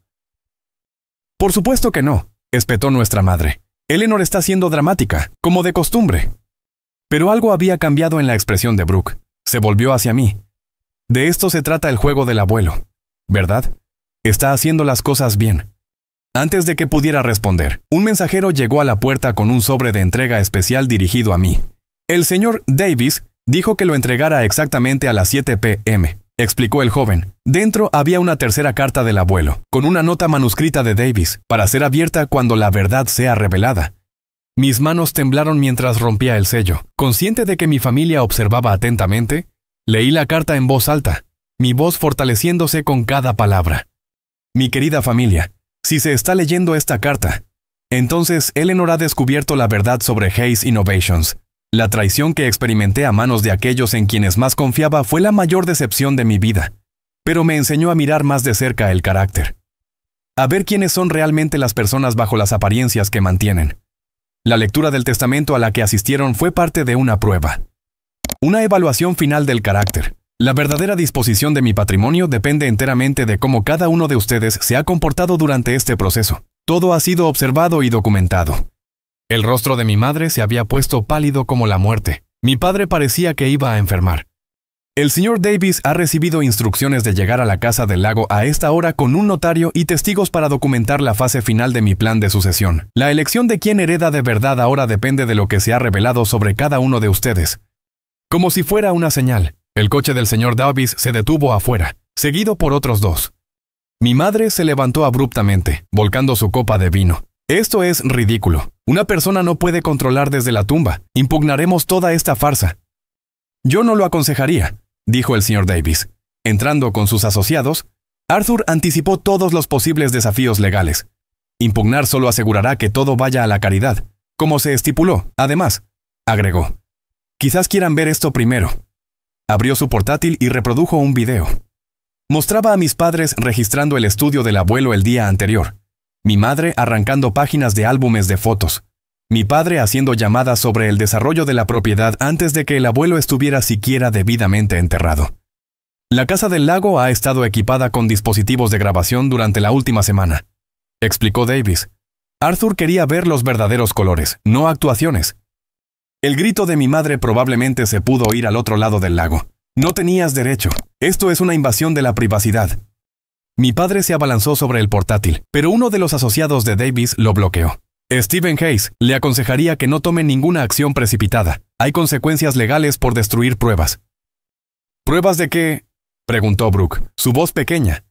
Por supuesto que no, espetó nuestra madre. Eleanor está siendo dramática, como de costumbre. Pero algo había cambiado en la expresión de Brooke. Se volvió hacia mí. De esto se trata el juego del abuelo, ¿verdad? Está haciendo las cosas bien. Antes de que pudiera responder, un mensajero llegó a la puerta con un sobre de entrega especial dirigido a mí. El señor Davis dijo que lo entregara exactamente a las 7 p.m., explicó el joven. Dentro había una tercera carta del abuelo, con una nota manuscrita de Davis, para ser abierta cuando la verdad sea revelada. Mis manos temblaron mientras rompía el sello. Consciente de que mi familia observaba atentamente, leí la carta en voz alta, mi voz fortaleciéndose con cada palabra. Mi querida familia, si se está leyendo esta carta, entonces Eleanor ha descubierto la verdad sobre Hayes Innovations. La traición que experimenté a manos de aquellos en quienes más confiaba fue la mayor decepción de mi vida, pero me enseñó a mirar más de cerca el carácter. A ver quiénes son realmente las personas bajo las apariencias que mantienen. La lectura del testamento a la que asistieron fue parte de una prueba. Una evaluación final del carácter. La verdadera disposición de mi patrimonio depende enteramente de cómo cada uno de ustedes se ha comportado durante este proceso. Todo ha sido observado y documentado. El rostro de mi madre se había puesto pálido como la muerte. Mi padre parecía que iba a enfermar. El señor Davis ha recibido instrucciones de llegar a la Casa del Lago a esta hora con un notario y testigos para documentar la fase final de mi plan de sucesión. La elección de quién hereda de verdad ahora depende de lo que se ha revelado sobre cada uno de ustedes. Como si fuera una señal, el coche del señor Davis se detuvo afuera, seguido por otros dos. Mi madre se levantó abruptamente, volcando su copa de vino. Esto es ridículo. Una persona no puede controlar desde la tumba. Impugnaremos toda esta farsa. Yo no lo aconsejaría, dijo el señor Davis. Entrando con sus asociados, Arthur anticipó todos los posibles desafíos legales. Impugnar solo asegurará que todo vaya a la caridad, como se estipuló. Además, agregó, quizás quieran ver esto primero. Abrió su portátil y reprodujo un video. Mostraba a mis padres registrando el estudio del abuelo el día anterior. Mi madre arrancando páginas de álbumes de fotos. Mi padre haciendo llamadas sobre el desarrollo de la propiedad antes de que el abuelo estuviera siquiera debidamente enterrado. La Casa del Lago ha estado equipada con dispositivos de grabación durante la última semana, explicó Davis. Arthur quería ver los verdaderos colores, no actuaciones. El grito de mi madre probablemente se pudo oír al otro lado del lago. No tenías derecho. Esto es una invasión de la privacidad. Mi padre se abalanzó sobre el portátil, pero uno de los asociados de Davis lo bloqueó. Stephen Hayes le aconsejaría que no tome ninguna acción precipitada. Hay consecuencias legales por destruir pruebas. ¿Pruebas de qué?, preguntó Brooke, su voz pequeña.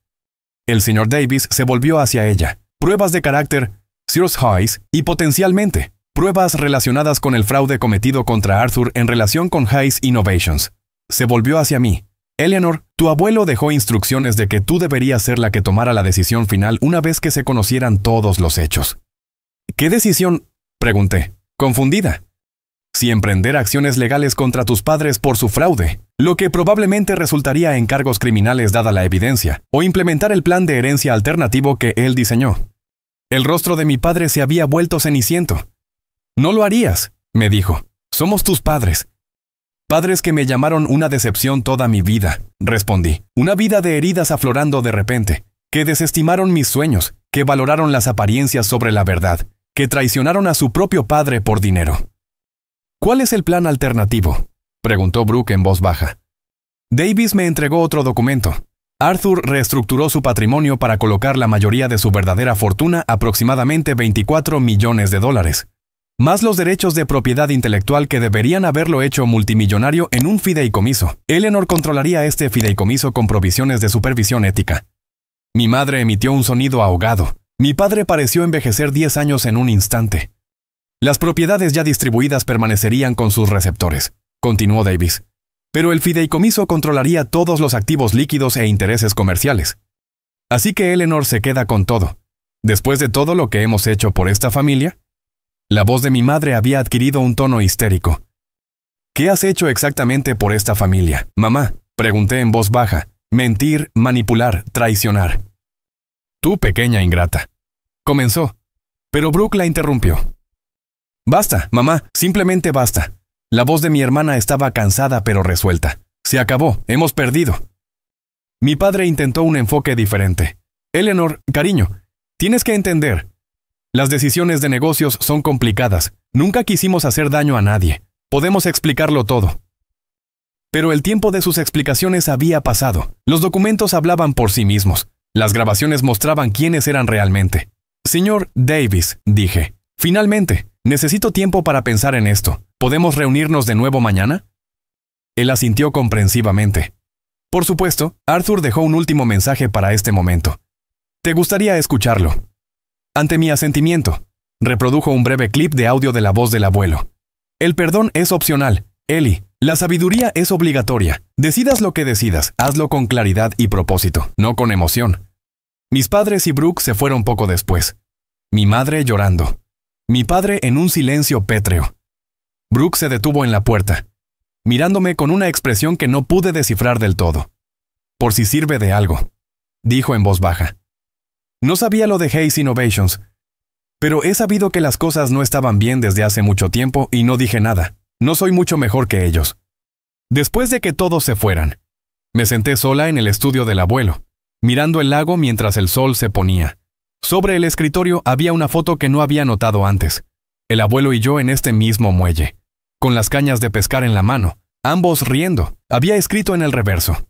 El señor Davis se volvió hacia ella. Pruebas de carácter, Sir Hayes, y potencialmente, pruebas relacionadas con el fraude cometido contra Arthur en relación con Hayes Innovations. Se volvió hacia mí. Eleanor, tu abuelo dejó instrucciones de que tú deberías ser la que tomara la decisión final una vez que se conocieran todos los hechos. ¿Qué decisión?, pregunté, confundida. Si emprender acciones legales contra tus padres por su fraude, lo que probablemente resultaría en cargos criminales dada la evidencia, o implementar el plan de herencia alternativo que él diseñó. El rostro de mi padre se había vuelto ceniciento. No lo harías, me dijo. Somos tus padres. Padres que me llamaron una decepción toda mi vida, respondí. Una vida de heridas aflorando de repente, que desestimaron mis sueños, que valoraron las apariencias sobre la verdad, que traicionaron a su propio padre por dinero. ¿Cuál es el plan alternativo?, preguntó Brooke en voz baja. Davis me entregó otro documento. Arthur reestructuró su patrimonio para colocar la mayoría de su verdadera fortuna, aproximadamente $24 millones, más los derechos de propiedad intelectual que deberían haberlo hecho multimillonario en un fideicomiso. Eleanor controlaría este fideicomiso con provisiones de supervisión ética. Mi madre emitió un sonido ahogado. Mi padre pareció envejecer 10 años en un instante. Las propiedades ya distribuidas permanecerían con sus receptores, continuó Davis. Pero el fideicomiso controlaría todos los activos líquidos e intereses comerciales. Así que Eleanor se queda con todo. Después de todo lo que hemos hecho por esta familia. La voz de mi madre había adquirido un tono histérico. ¿Qué has hecho exactamente por esta familia, mamá? Pregunté en voz baja. Mentir, manipular, traicionar. Tú, pequeña ingrata. Comenzó, pero Brooke la interrumpió. Basta, mamá, simplemente basta. La voz de mi hermana estaba cansada pero resuelta. Se acabó, hemos perdido. Mi padre intentó un enfoque diferente. Eleanor, cariño, tienes que entender. Las decisiones de negocios son complicadas. Nunca quisimos hacer daño a nadie. Podemos explicarlo todo. Pero el tiempo de sus explicaciones había pasado. Los documentos hablaban por sí mismos. Las grabaciones mostraban quiénes eran realmente. Señor Davis, dije. Finalmente, necesito tiempo para pensar en esto. ¿Podemos reunirnos de nuevo mañana? Él asintió comprensivamente. Por supuesto, Arthur dejó un último mensaje para este momento. ¿Te gustaría escucharlo? Ante mi asentimiento, reprodujo un breve clip de audio de la voz del abuelo. El perdón es opcional, Ellie. La sabiduría es obligatoria. Decidas lo que decidas, hazlo con claridad y propósito, no con emoción. Mis padres y Brooke se fueron poco después. Mi madre llorando. Mi padre en un silencio pétreo. Brooke se detuvo en la puerta, mirándome con una expresión que no pude descifrar del todo. Por si sirve de algo, dijo en voz baja. No sabía lo de Hayes Innovations, pero he sabido que las cosas no estaban bien desde hace mucho tiempo y no dije nada. No soy mucho mejor que ellos. Después de que todos se fueran, me senté sola en el estudio del abuelo, mirando el lago mientras el sol se ponía. Sobre el escritorio había una foto que no había notado antes. El abuelo y yo en este mismo muelle, con las cañas de pescar en la mano, ambos riendo. Había escrito en el reverso: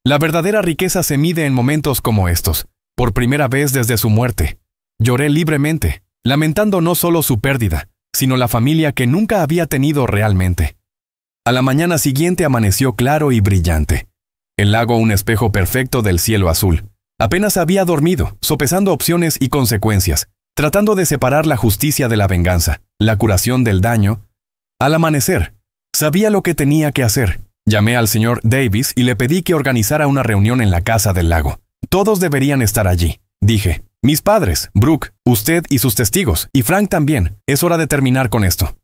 la verdadera riqueza se mide en momentos como estos. Por primera vez desde su muerte, lloré libremente, lamentando no solo su pérdida, sino la familia que nunca había tenido realmente. A la mañana siguiente amaneció claro y brillante. El lago un espejo perfecto del cielo azul. Apenas había dormido, sopesando opciones y consecuencias, tratando de separar la justicia de la venganza, la curación del daño. Al amanecer, sabía lo que tenía que hacer. Llamé al señor Davis y le pedí que organizara una reunión en la casa del lago. Todos deberían estar allí, dije. Mis padres, Brooke, usted y sus testigos, y Frank también. Es hora de terminar con esto.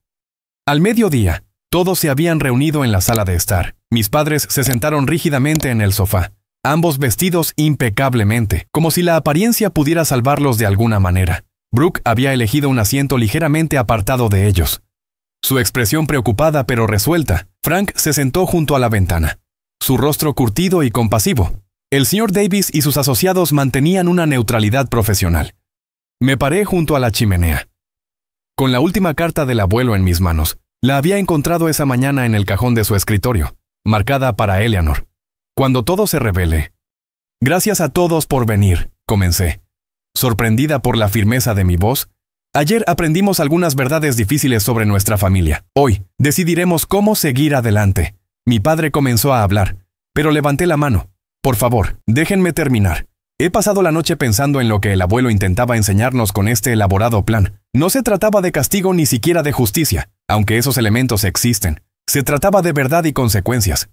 Al mediodía, todos se habían reunido en la sala de estar. Mis padres se sentaron rígidamente en el sofá, ambos vestidos impecablemente, como si la apariencia pudiera salvarlos de alguna manera. Brooke había elegido un asiento ligeramente apartado de ellos. Su expresión preocupada pero resuelta. Frank se sentó junto a la ventana, su rostro curtido y compasivo. El señor Davis y sus asociados mantenían una neutralidad profesional. Me paré junto a la chimenea, con la última carta del abuelo en mis manos. La había encontrado esa mañana en el cajón de su escritorio, marcada para Eleanor. Cuando todo se revele. Gracias a todos por venir, comencé. Sorprendida por la firmeza de mi voz, ayer aprendimos algunas verdades difíciles sobre nuestra familia. Hoy, decidiremos cómo seguir adelante. Mi padre comenzó a hablar, pero levanté la mano. Por favor, déjenme terminar. He pasado la noche pensando en lo que el abuelo intentaba enseñarnos con este elaborado plan. No se trataba de castigo ni siquiera de justicia, aunque esos elementos existen. Se trataba de verdad y consecuencias.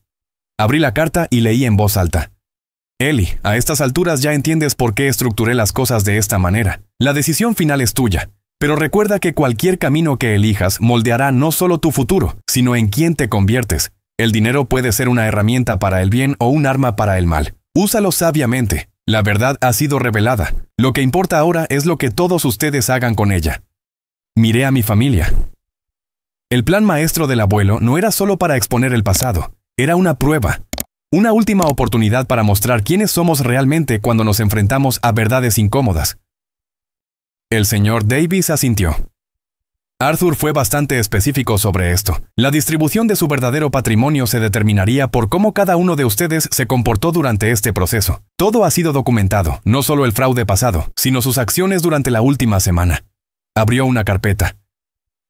Abrí la carta y leí en voz alta. Ellie, a estas alturas ya entiendes por qué estructuré las cosas de esta manera. La decisión final es tuya, pero recuerda que cualquier camino que elijas moldeará no solo tu futuro, sino en quién te conviertes. El dinero puede ser una herramienta para el bien o un arma para el mal. Úsalo sabiamente. La verdad ha sido revelada. Lo que importa ahora es lo que todos ustedes hagan con ella. Miré a mi familia. El plan maestro del abuelo no era solo para exponer el pasado. Era una prueba. Una última oportunidad para mostrar quiénes somos realmente cuando nos enfrentamos a verdades incómodas. El señor Davis asintió. Arthur fue bastante específico sobre esto. La distribución de su verdadero patrimonio se determinaría por cómo cada uno de ustedes se comportó durante este proceso. Todo ha sido documentado, no solo el fraude pasado, sino sus acciones durante la última semana. Abrió una carpeta.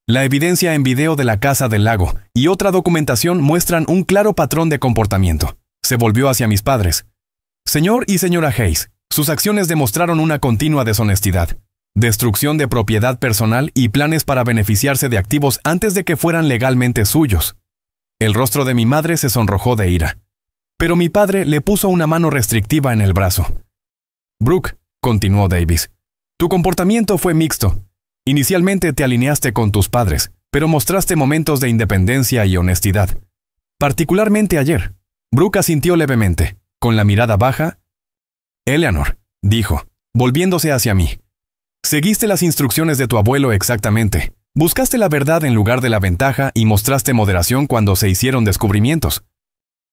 La evidencia en video de la Casa del Lago y otra documentación muestran un claro patrón de comportamiento. Se volvió hacia mis padres. Señor y señora Hayes, sus acciones demostraron una continua deshonestidad, destrucción de propiedad personal y planes para beneficiarse de activos antes de que fueran legalmente suyos. El rostro de mi madre se sonrojó de ira. Pero mi padre le puso una mano restrictiva en el brazo. Brooke, continuó Davis, tu comportamiento fue mixto. Inicialmente te alineaste con tus padres, pero mostraste momentos de independencia y honestidad. Particularmente ayer. Brooke asintió levemente, con la mirada baja. Eleanor, dijo, volviéndose hacia mí. Seguiste las instrucciones de tu abuelo exactamente. Buscaste la verdad en lugar de la ventaja y mostraste moderación cuando se hicieron descubrimientos.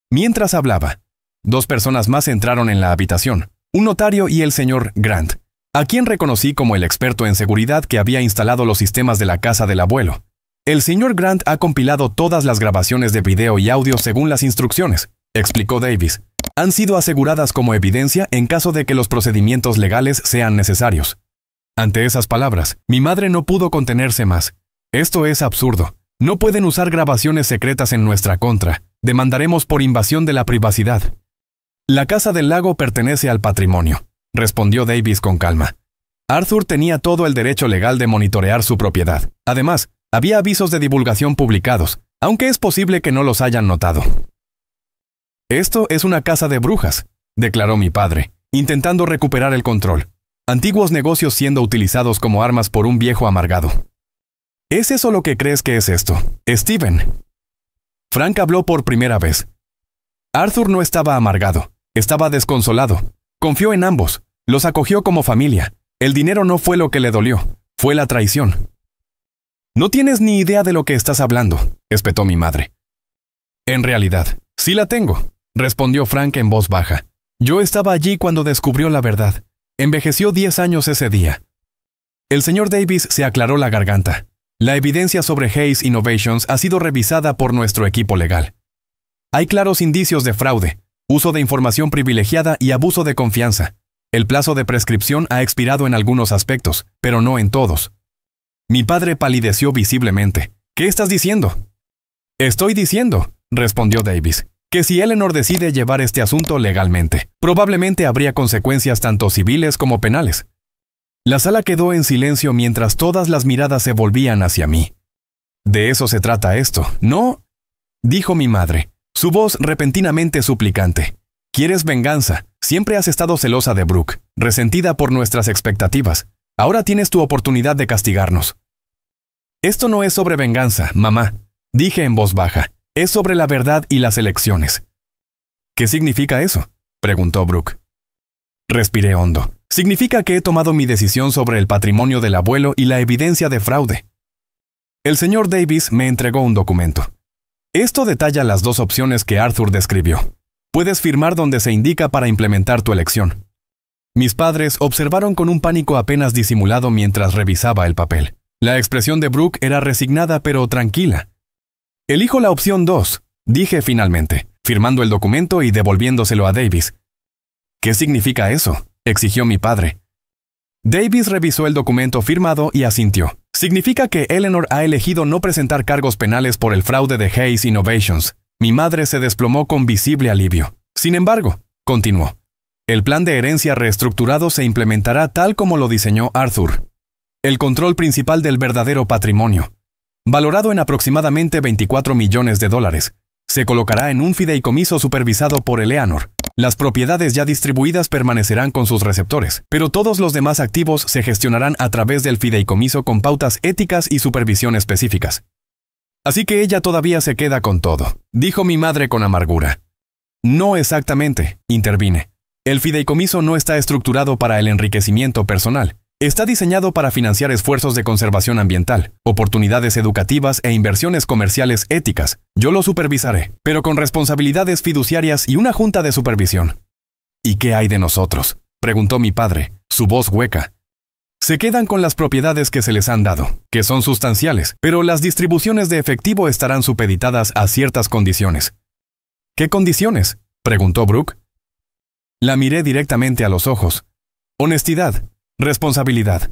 Mientras hablaba, dos personas más entraron en la habitación, un notario y el señor Grant, a quien reconocí como el experto en seguridad que había instalado los sistemas de la casa del abuelo. El señor Grant ha compilado todas las grabaciones de video y audio según las instrucciones, explicó Davis. Han sido aseguradas como evidencia en caso de que los procedimientos legales sean necesarios. Ante esas palabras, mi madre no pudo contenerse más. Esto es absurdo. No pueden usar grabaciones secretas en nuestra contra. Demandaremos por invasión de la privacidad. La Casa del Lago pertenece al patrimonio, respondió Davis con calma. Arthur tenía todo el derecho legal de monitorear su propiedad. Además, había avisos de divulgación publicados, aunque es posible que no los hayan notado. Esto es una casa de brujas, declaró mi padre, intentando recuperar el control. Antiguos negocios siendo utilizados como armas por un viejo amargado. ¿Es eso lo que crees que es esto, Steven? Frank habló por primera vez. Arthur no estaba amargado, estaba desconsolado. Confió en ambos, los acogió como familia. El dinero no fue lo que le dolió, fue la traición. No tienes ni idea de lo que estás hablando, espetó mi madre. En realidad, sí la tengo, respondió Frank en voz baja. Yo estaba allí cuando descubrió la verdad. Envejeció 10 años ese día. El señor Davis se aclaró la garganta. La evidencia sobre Hayes Innovations ha sido revisada por nuestro equipo legal. Hay claros indicios de fraude, uso de información privilegiada y abuso de confianza. El plazo de prescripción ha expirado en algunos aspectos, pero no en todos. Mi padre palideció visiblemente. ¿Qué estás diciendo? Estoy diciendo, respondió Davis, que si Eleanor decide llevar este asunto legalmente, probablemente habría consecuencias tanto civiles como penales. La sala quedó en silencio mientras todas las miradas se volvían hacia mí. De eso se trata esto, ¿no? Dijo mi madre, su voz repentinamente suplicante. Quieres venganza, siempre has estado celosa de Brooke, resentida por nuestras expectativas. Ahora tienes tu oportunidad de castigarnos. Esto no es sobre venganza, mamá, dije en voz baja. Es sobre la verdad y las elecciones. ¿Qué significa eso?, preguntó Brooke. Respiré hondo. Significa que he tomado mi decisión sobre el patrimonio del abuelo y la evidencia de fraude. El señor Davis me entregó un documento. Esto detalla las dos opciones que Arthur describió. Puedes firmar donde se indica para implementar tu elección. Mis padres observaron con un pánico apenas disimulado mientras revisaba el papel. La expresión de Brooke era resignada pero tranquila. Elijo la opción 2, dije finalmente, firmando el documento y devolviéndoselo a Davis. ¿Qué significa eso?, exigió mi padre. Davis revisó el documento firmado y asintió. Significa que Eleanor ha elegido no presentar cargos penales por el fraude de Hayes Innovations. Mi madre se desplomó con visible alivio. Sin embargo, continuó, el plan de herencia reestructurado se implementará tal como lo diseñó Arthur. El control principal del verdadero patrimonio, valorado en aproximadamente $24 millones, se colocará en un fideicomiso supervisado por Eleanor. Las propiedades ya distribuidas permanecerán con sus receptores, pero todos los demás activos se gestionarán a través del fideicomiso con pautas éticas y supervisión específicas. Así que ella todavía se queda con todo, dijo mi madre con amargura. No exactamente, intervine. El fideicomiso no está estructurado para el enriquecimiento personal. Está diseñado para financiar esfuerzos de conservación ambiental, oportunidades educativas e inversiones comerciales éticas. Yo lo supervisaré, pero con responsabilidades fiduciarias y una junta de supervisión. ¿Y qué hay de nosotros?, preguntó mi padre, su voz hueca. Se quedan con las propiedades que se les han dado, que son sustanciales, pero las distribuciones de efectivo estarán supeditadas a ciertas condiciones. ¿Qué condiciones?, preguntó Brooke. La miré directamente a los ojos. Honestidad, responsabilidad.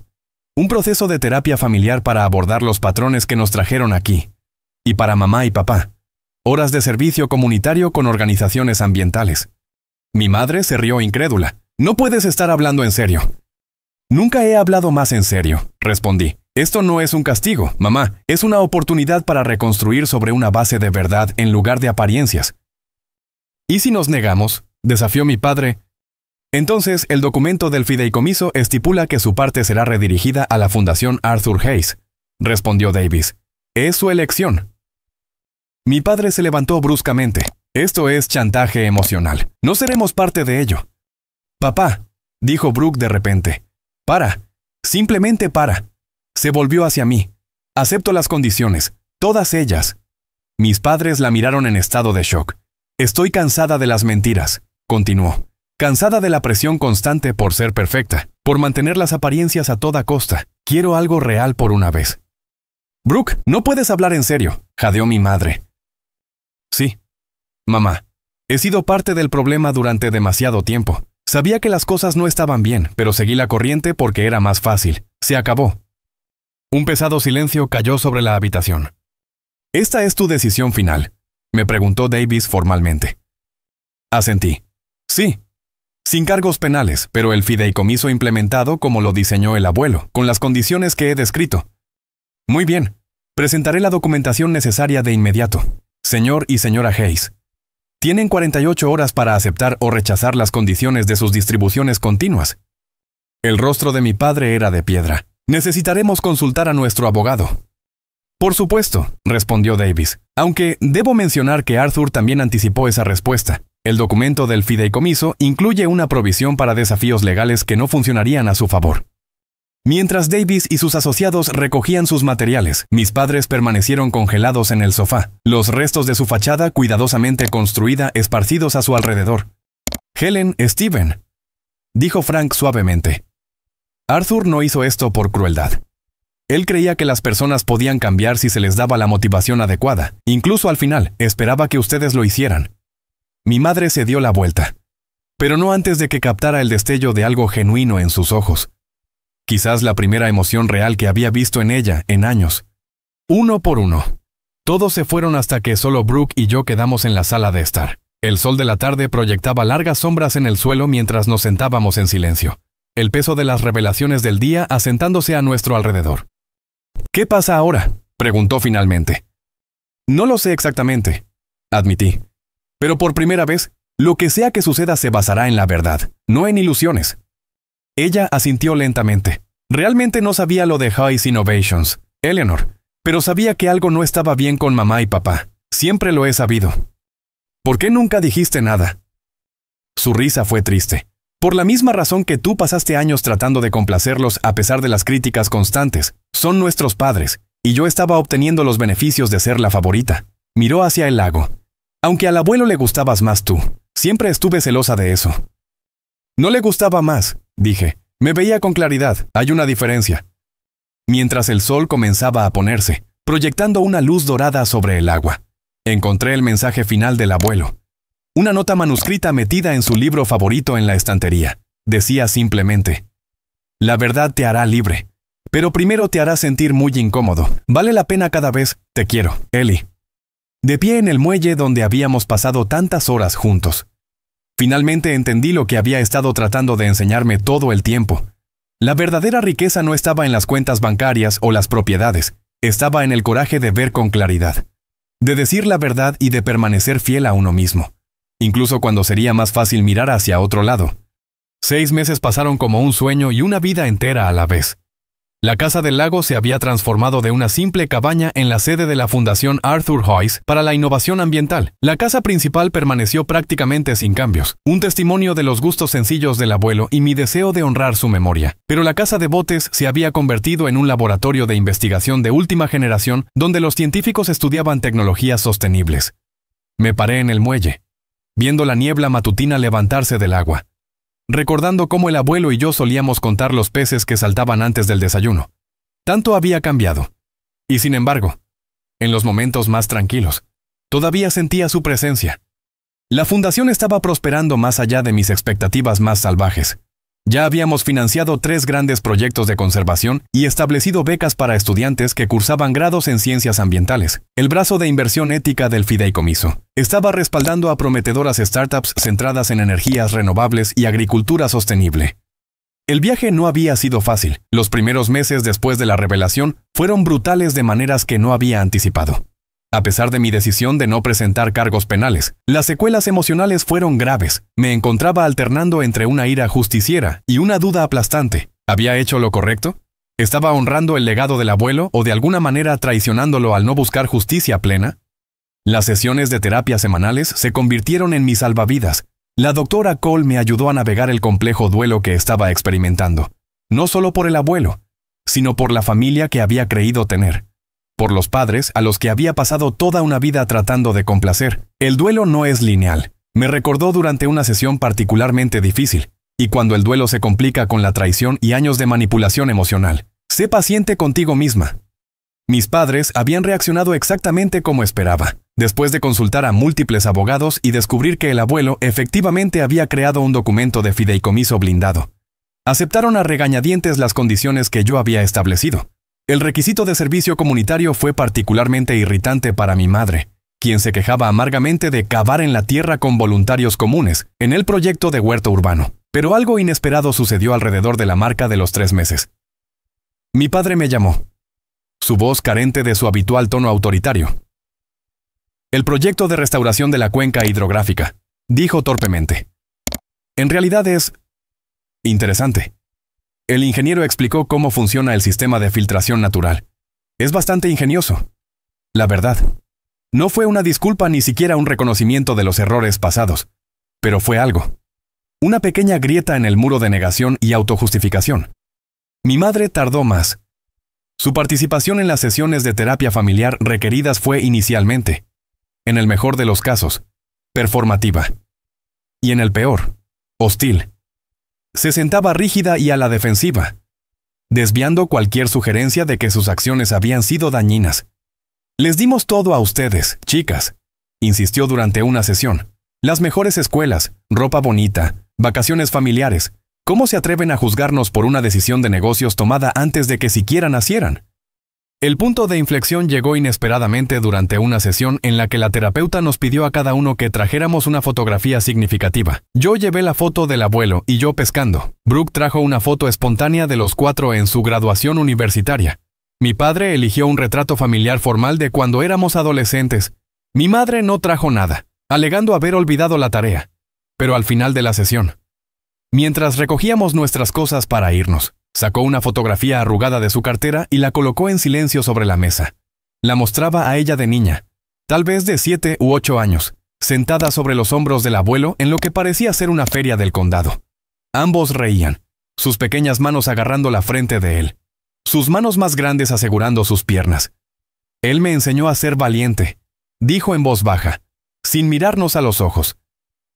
Un proceso de terapia familiar para abordar los patrones que nos trajeron aquí. Y para mamá y papá. Horas de servicio comunitario con organizaciones ambientales. Mi madre se rió incrédula. No puedes estar hablando en serio. Nunca he hablado más en serio, respondí. Esto no es un castigo, mamá. Es una oportunidad para reconstruir sobre una base de verdad en lugar de apariencias. ¿Y si nos negamos?, desafió mi padre. Entonces, el documento del fideicomiso estipula que su parte será redirigida a la Fundación Arthur Hayes, respondió Davis. Es su elección. Mi padre se levantó bruscamente. Esto es chantaje emocional. No seremos parte de ello. Papá, dijo Brooke de repente. Para. Simplemente para. Se volvió hacia mí. Acepto las condiciones. Todas ellas. Mis padres la miraron en estado de shock. Estoy cansada de las mentiras, continuó. Cansada de la presión constante por ser perfecta, por mantener las apariencias a toda costa. Quiero algo real por una vez. Brooke, no puedes hablar en serio, jadeó mi madre. Sí. Mamá, he sido parte del problema durante demasiado tiempo. Sabía que las cosas no estaban bien, pero seguí la corriente porque era más fácil. Se acabó. Un pesado silencio cayó sobre la habitación. ¿Esta es tu decisión final?, me preguntó Davis formalmente. Asentí. Sí. Sin cargos penales, pero el fideicomiso implementado como lo diseñó el abuelo, con las condiciones que he descrito. Muy bien. Presentaré la documentación necesaria de inmediato. Señor y señora Hayes. Tienen 48 horas para aceptar o rechazar las condiciones de sus distribuciones continuas. El rostro de mi padre era de piedra. Necesitaremos consultar a nuestro abogado. Por supuesto, respondió Davis, aunque debo mencionar que Arthur también anticipó esa respuesta. El documento del fideicomiso incluye una provisión para desafíos legales que no funcionarían a su favor. Mientras Davis y sus asociados recogían sus materiales, mis padres permanecieron congelados en el sofá, los restos de su fachada cuidadosamente construida esparcidos a su alrededor. Helen, Steven, dijo Frank suavemente. Arthur no hizo esto por crueldad. Él creía que las personas podían cambiar si se les daba la motivación adecuada. Incluso al final, esperaba que ustedes lo hicieran. Mi madre se dio la vuelta, pero no antes de que captara el destello de algo genuino en sus ojos. Quizás la primera emoción real que había visto en ella en años. Uno por uno. Todos se fueron hasta que solo Brooke y yo quedamos en la sala de estar. El sol de la tarde proyectaba largas sombras en el suelo mientras nos sentábamos en silencio. El peso de las revelaciones del día asentándose a nuestro alrededor. ¿Qué pasa ahora?, preguntó finalmente. No lo sé exactamente, admití. Pero por primera vez, lo que sea que suceda se basará en la verdad, no en ilusiones. Ella asintió lentamente. Realmente no sabía lo de Hayes Innovations, Eleanor, pero sabía que algo no estaba bien con mamá y papá. Siempre lo he sabido. ¿Por qué nunca dijiste nada? Su risa fue triste. Por la misma razón que tú pasaste años tratando de complacerlos a pesar de las críticas constantes. Son nuestros padres, y yo estaba obteniendo los beneficios de ser la favorita. Miró hacia el lago. Aunque al abuelo le gustabas más tú, siempre estuve celosa de eso. No le gustaba más, dije. Me veía con claridad, hay una diferencia. Mientras el sol comenzaba a ponerse, proyectando una luz dorada sobre el agua, encontré el mensaje final del abuelo. Una nota manuscrita metida en su libro favorito en la estantería. Decía simplemente: la verdad te hará libre, pero primero te hará sentir muy incómodo. Vale la pena cada vez. Te quiero, Ellie. De pie en el muelle donde habíamos pasado tantas horas juntos. Finalmente entendí lo que había estado tratando de enseñarme todo el tiempo. La verdadera riqueza no estaba en las cuentas bancarias o las propiedades, estaba en el coraje de ver con claridad, de decir la verdad y de permanecer fiel a uno mismo. Incluso cuando sería más fácil mirar hacia otro lado. 6 meses pasaron como un sueño y una vida entera a la vez. La Casa del Lago se había transformado de una simple cabaña en la sede de la Fundación Arthur Hayes para la Innovación Ambiental. La casa principal permaneció prácticamente sin cambios, un testimonio de los gustos sencillos del abuelo y mi deseo de honrar su memoria. Pero la casa de botes se había convertido en un laboratorio de investigación de última generación donde los científicos estudiaban tecnologías sostenibles. Me paré en el muelle, viendo la niebla matutina levantarse del agua. recordando cómo el abuelo y yo solíamos contar los peces que saltaban antes del desayuno. Tanto había cambiado. Y sin embargo, en los momentos más tranquilos, todavía sentía su presencia. La fundación estaba prosperando más allá de mis expectativas más salvajes. Ya habíamos financiado 3 grandes proyectos de conservación y establecido becas para estudiantes que cursaban grados en ciencias ambientales. El brazo de inversión ética del fideicomiso estaba respaldando a prometedoras startups centradas en energías renovables y agricultura sostenible. El viaje no había sido fácil. Los primeros meses después de la revelación fueron brutales de maneras que no había anticipado. A pesar de mi decisión de no presentar cargos penales, las secuelas emocionales fueron graves. Me encontraba alternando entre una ira justiciera y una duda aplastante. ¿Había hecho lo correcto? ¿Estaba honrando el legado del abuelo o de alguna manera traicionándolo al no buscar justicia plena? Las sesiones de terapia semanales se convirtieron en mi salvavidas. La doctora Cole me ayudó a navegar el complejo duelo que estaba experimentando, no solo por el abuelo, sino por la familia que había creído tener. Por los padres a los que había pasado toda una vida tratando de complacer. El duelo no es lineal. Me recordó durante una sesión particularmente difícil, y cuando el duelo se complica con la traición y años de manipulación emocional. Sé paciente contigo misma. Mis padres habían reaccionado exactamente como esperaba, después de consultar a múltiples abogados y descubrir que el abuelo efectivamente había creado un documento de fideicomiso blindado. Aceptaron a regañadientes las condiciones que yo había establecido. El requisito de servicio comunitario fue particularmente irritante para mi madre, quien se quejaba amargamente de cavar en la tierra con voluntarios comunes, en el proyecto de huerto urbano. Pero algo inesperado sucedió alrededor de la marca de los 3 meses. Mi padre me llamó. Su voz carente de su habitual tono autoritario. El proyecto de restauración de la cuenca hidrográfica, dijo torpemente. En realidad es interesante. El ingeniero explicó cómo funciona el sistema de filtración natural. Es bastante ingenioso. La verdad. No fue una disculpa ni siquiera un reconocimiento de los errores pasados. Pero fue algo. Una pequeña grieta en el muro de negación y autojustificación. Mi madre tardó más. Su participación en las sesiones de terapia familiar requeridas fue inicialmente, en el mejor de los casos, performativa. Y en el peor, hostil. Se sentaba rígida y a la defensiva, desviando cualquier sugerencia de que sus acciones habían sido dañinas. Les dimos todo a ustedes, chicas, insistió durante una sesión. Las mejores escuelas, ropa bonita, vacaciones familiares. ¿Cómo se atreven a juzgarnos por una decisión de negocios tomada antes de que siquiera nacieran? El punto de inflexión llegó inesperadamente durante una sesión en la que la terapeuta nos pidió a cada uno que trajéramos una fotografía significativa. Yo llevé la foto del abuelo y yo pescando. Brooke trajo una foto espontánea de los 4 en su graduación universitaria. Mi padre eligió un retrato familiar formal de cuando éramos adolescentes. Mi madre no trajo nada, alegando haber olvidado la tarea. Pero al final de la sesión, mientras recogíamos nuestras cosas para irnos, sacó una fotografía arrugada de su cartera y la colocó en silencio sobre la mesa. La mostraba a ella de niña, tal vez de 7 u 8 años, sentada sobre los hombros del abuelo en lo que parecía ser una feria del condado. Ambos reían, sus pequeñas manos agarrando la frente de él, sus manos más grandes asegurando sus piernas. Él me enseñó a ser valiente, dijo en voz baja, sin mirarnos a los ojos,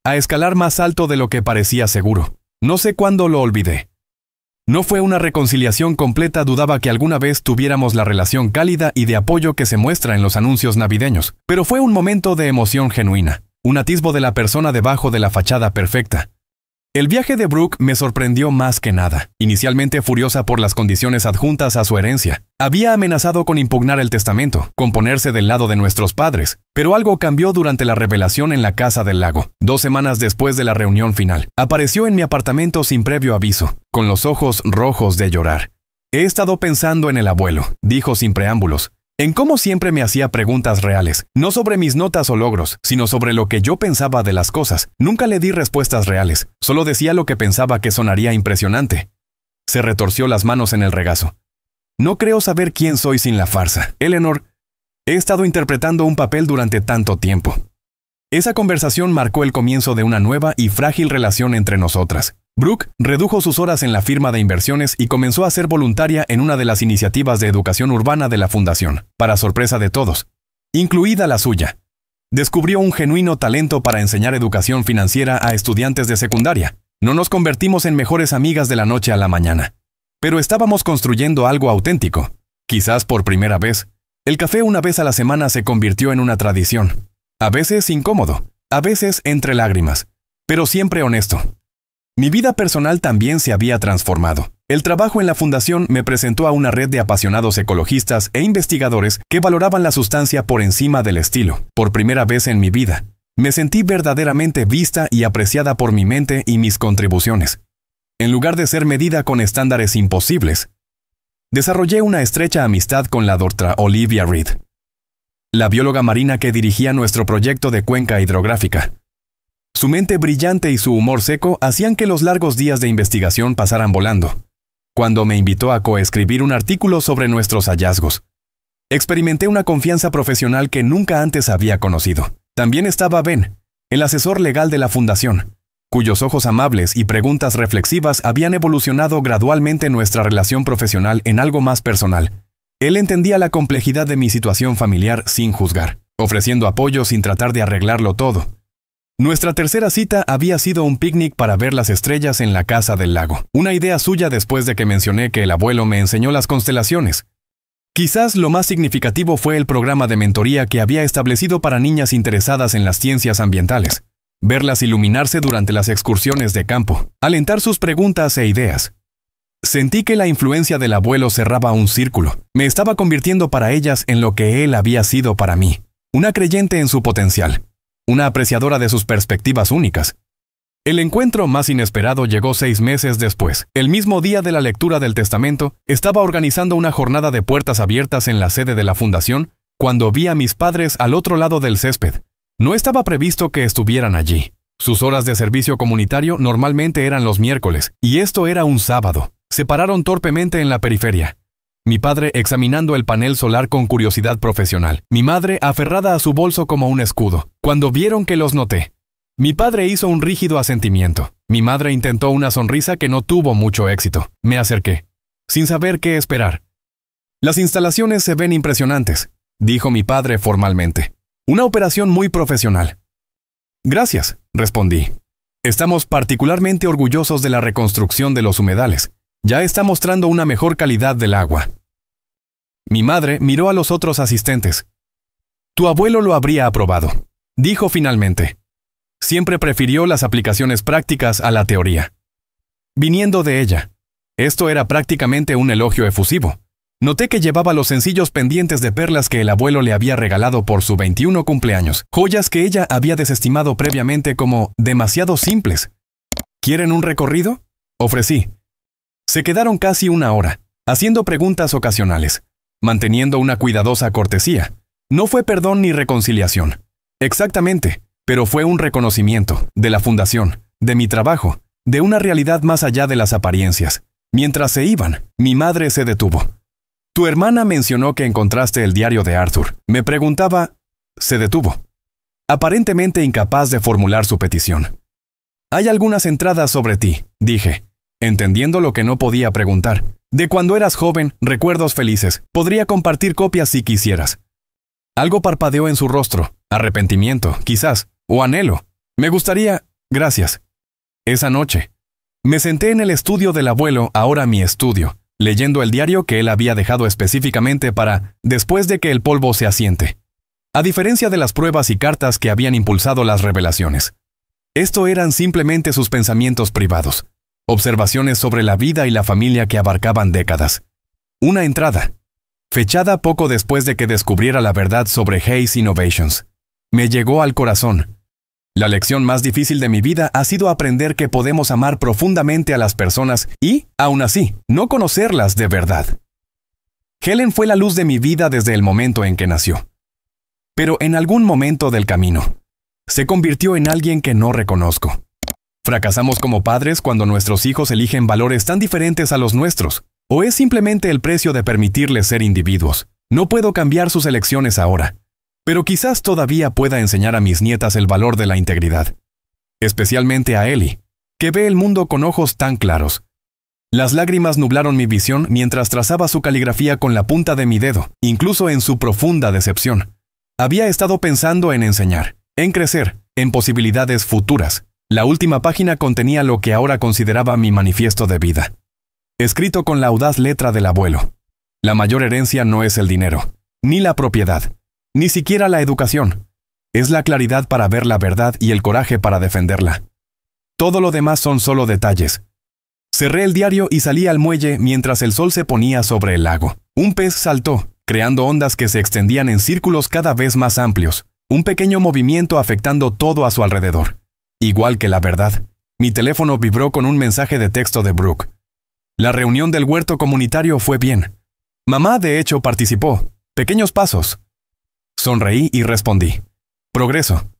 a escalar más alto de lo que parecía seguro. No sé cuándo lo olvidé. No fue una reconciliación completa, dudaba que alguna vez tuviéramos la relación cálida y de apoyo que se muestra en los anuncios navideños, pero fue un momento de emoción genuina, un atisbo de la persona debajo de la fachada perfecta. El viaje de Brooke me sorprendió más que nada. Inicialmente furiosa por las condiciones adjuntas a su herencia, había amenazado con impugnar el testamento, con ponerse del lado de nuestros padres, pero algo cambió durante la revelación en la Casa del Lago. 2 semanas después de la reunión final, apareció en mi apartamento sin previo aviso, con los ojos rojos de llorar. He estado pensando en el abuelo, dijo sin preámbulos, en cómo siempre me hacía preguntas reales, no sobre mis notas o logros, sino sobre lo que yo pensaba de las cosas. Nunca le di respuestas reales, solo decía lo que pensaba que sonaría impresionante. Se retorció las manos en el regazo. No creo saber quién soy sin la farsa. Eleanor, he estado interpretando un papel durante tanto tiempo. Esa conversación marcó el comienzo de una nueva y frágil relación entre nosotras. Brooke redujo sus horas en la firma de inversiones y comenzó a ser voluntaria en una de las iniciativas de educación urbana de la fundación, para sorpresa de todos, incluida la suya. Descubrió un genuino talento para enseñar educación financiera a estudiantes de secundaria. No nos convertimos en mejores amigas de la noche a la mañana, pero estábamos construyendo algo auténtico. Quizás por primera vez, el café una vez a la semana se convirtió en una tradición. A veces incómodo, a veces entre lágrimas, pero siempre honesto. Mi vida personal también se había transformado. El trabajo en la fundación me presentó a una red de apasionados ecologistas e investigadores que valoraban la sustancia por encima del estilo. Por primera vez en mi vida, me sentí verdaderamente vista y apreciada por mi mente y mis contribuciones. En lugar de ser medida con estándares imposibles, desarrollé una estrecha amistad con la doctora Olivia Reed, la bióloga marina que dirigía nuestro proyecto de cuenca hidrográfica. Su mente brillante y su humor seco hacían que los largos días de investigación pasaran volando. Cuando me invitó a coescribir un artículo sobre nuestros hallazgos, experimenté una confianza profesional que nunca antes había conocido. También estaba Ben, el asesor legal de la fundación, cuyos ojos amables y preguntas reflexivas habían evolucionado gradualmente nuestra relación profesional en algo más personal. Él entendía la complejidad de mi situación familiar sin juzgar, ofreciendo apoyo sin tratar de arreglarlo todo. Nuestra tercera cita había sido un picnic para ver las estrellas en la casa del lago, una idea suya después de que mencioné que el abuelo me enseñó las constelaciones. Quizás lo más significativo fue el programa de mentoría que había establecido para niñas interesadas en las ciencias ambientales. Verlas iluminarse durante las excursiones de campo, alentar sus preguntas e ideas. Sentí que la influencia del abuelo cerraba un círculo. Me estaba convirtiendo para ellas en lo que él había sido para mí, una creyente en su potencial, una apreciadora de sus perspectivas únicas. El encuentro más inesperado llegó 6 meses después. El mismo día de la lectura del testamento, estaba organizando una jornada de puertas abiertas en la sede de la fundación cuando vi a mis padres al otro lado del césped. No estaba previsto que estuvieran allí. Sus horas de servicio comunitario normalmente eran los miércoles, y esto era un sábado. Se pararon torpemente en la periferia. Mi padre examinando el panel solar con curiosidad profesional. Mi madre aferrada a su bolso como un escudo. Cuando vieron que los noté, mi padre hizo un rígido asentimiento. Mi madre intentó una sonrisa que no tuvo mucho éxito. Me acerqué, sin saber qué esperar. Las instalaciones se ven impresionantes, dijo mi padre formalmente. Una operación muy profesional. Gracias, respondí. Estamos particularmente orgullosos de la reconstrucción de los humedales. Ya está mostrando una mejor calidad del agua. Mi madre miró a los otros asistentes. Tu abuelo lo habría aprobado, dijo finalmente. Siempre prefirió las aplicaciones prácticas a la teoría. Viniendo de ella, esto era prácticamente un elogio efusivo. Noté que llevaba los sencillos pendientes de perlas que el abuelo le había regalado por su 21 cumpleaños, joyas que ella había desestimado previamente como demasiado simples. ¿Quieren un recorrido? Ofrecí. Se quedaron casi 1 hora, haciendo preguntas ocasionales, manteniendo una cuidadosa cortesía. No fue perdón ni reconciliación. Exactamente, pero fue un reconocimiento de la fundación, de mi trabajo, de una realidad más allá de las apariencias. Mientras se iban, mi madre se detuvo. Tu hermana mencionó que encontraste el diario de Arthur. Me preguntaba... Se detuvo, aparentemente incapaz de formular su petición. Hay algunas entradas sobre ti, dije, entendiendo lo que no podía preguntar. De cuando eras joven, recuerdos felices. Podría compartir copias si quisieras. Algo parpadeó en su rostro. Arrepentimiento, quizás, o anhelo. Me gustaría... Gracias. Esa noche, me senté en el estudio del abuelo, ahora mi estudio, leyendo el diario que él había dejado específicamente para después de que el polvo se asiente. A diferencia de las pruebas y cartas que habían impulsado las revelaciones. Esto eran simplemente sus pensamientos privados. Observaciones sobre la vida y la familia que abarcaban décadas. Una entrada, fechada poco después de que descubriera la verdad sobre Hayes Innovations. Me llegó al corazón. La lección más difícil de mi vida ha sido aprender que podemos amar profundamente a las personas y, aún así, no conocerlas de verdad. Helen fue la luz de mi vida desde el momento en que nació. Pero en algún momento del camino, se convirtió en alguien que no reconozco. ¿Fracasamos como padres cuando nuestros hijos eligen valores tan diferentes a los nuestros? ¿O es simplemente el precio de permitirles ser individuos? No puedo cambiar sus elecciones ahora, pero quizás todavía pueda enseñar a mis nietas el valor de la integridad. Especialmente a Ellie, que ve el mundo con ojos tan claros. Las lágrimas nublaron mi visión mientras trazaba su caligrafía con la punta de mi dedo, incluso en su profunda decepción. Había estado pensando en enseñar, en crecer, en posibilidades futuras. La última página contenía lo que ahora consideraba mi manifiesto de vida. Escrito con la audaz letra del abuelo. La mayor herencia no es el dinero, ni la propiedad, ni siquiera la educación. Es la claridad para ver la verdad y el coraje para defenderla. Todo lo demás son solo detalles. Cerré el diario y salí al muelle mientras el sol se ponía sobre el lago. Un pez saltó, creando ondas que se extendían en círculos cada vez más amplios, un pequeño movimiento afectando todo a su alrededor. Igual que la verdad, mi teléfono vibró con un mensaje de texto de Brooke. La reunión del huerto comunitario fue bien. Mamá, de hecho, participó. Pequeños pasos. Sonreí y respondí. Progreso.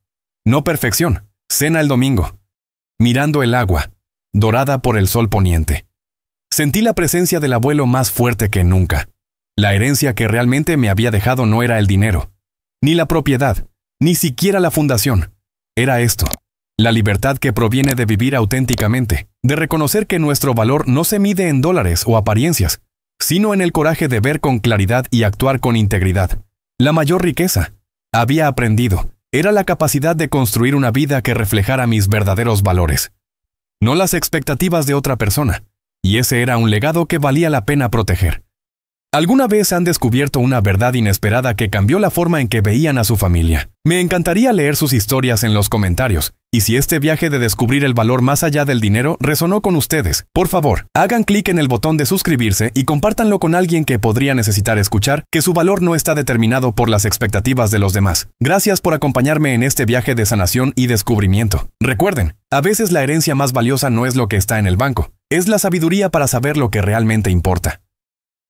No perfección. Cena el domingo. Mirando el agua, dorada por el sol poniente. Sentí la presencia del abuelo más fuerte que nunca. La herencia que realmente me había dejado no era el dinero, ni la propiedad, ni siquiera la fundación. Era esto. La libertad que proviene de vivir auténticamente, de reconocer que nuestro valor no se mide en dólares o apariencias, sino en el coraje de ver con claridad y actuar con integridad. La mayor riqueza, había aprendido, era la capacidad de construir una vida que reflejara mis verdaderos valores, no las expectativas de otra persona, y ese era un legado que valía la pena proteger. ¿Alguna vez han descubierto una verdad inesperada que cambió la forma en que veían a su familia? Me encantaría leer sus historias en los comentarios, y si este viaje de descubrir el valor más allá del dinero resonó con ustedes, por favor, hagan clic en el botón de suscribirse y compártanlo con alguien que podría necesitar escuchar que su valor no está determinado por las expectativas de los demás. Gracias por acompañarme en este viaje de sanación y descubrimiento. Recuerden, a veces la herencia más valiosa no es lo que está en el banco, es la sabiduría para saber lo que realmente importa.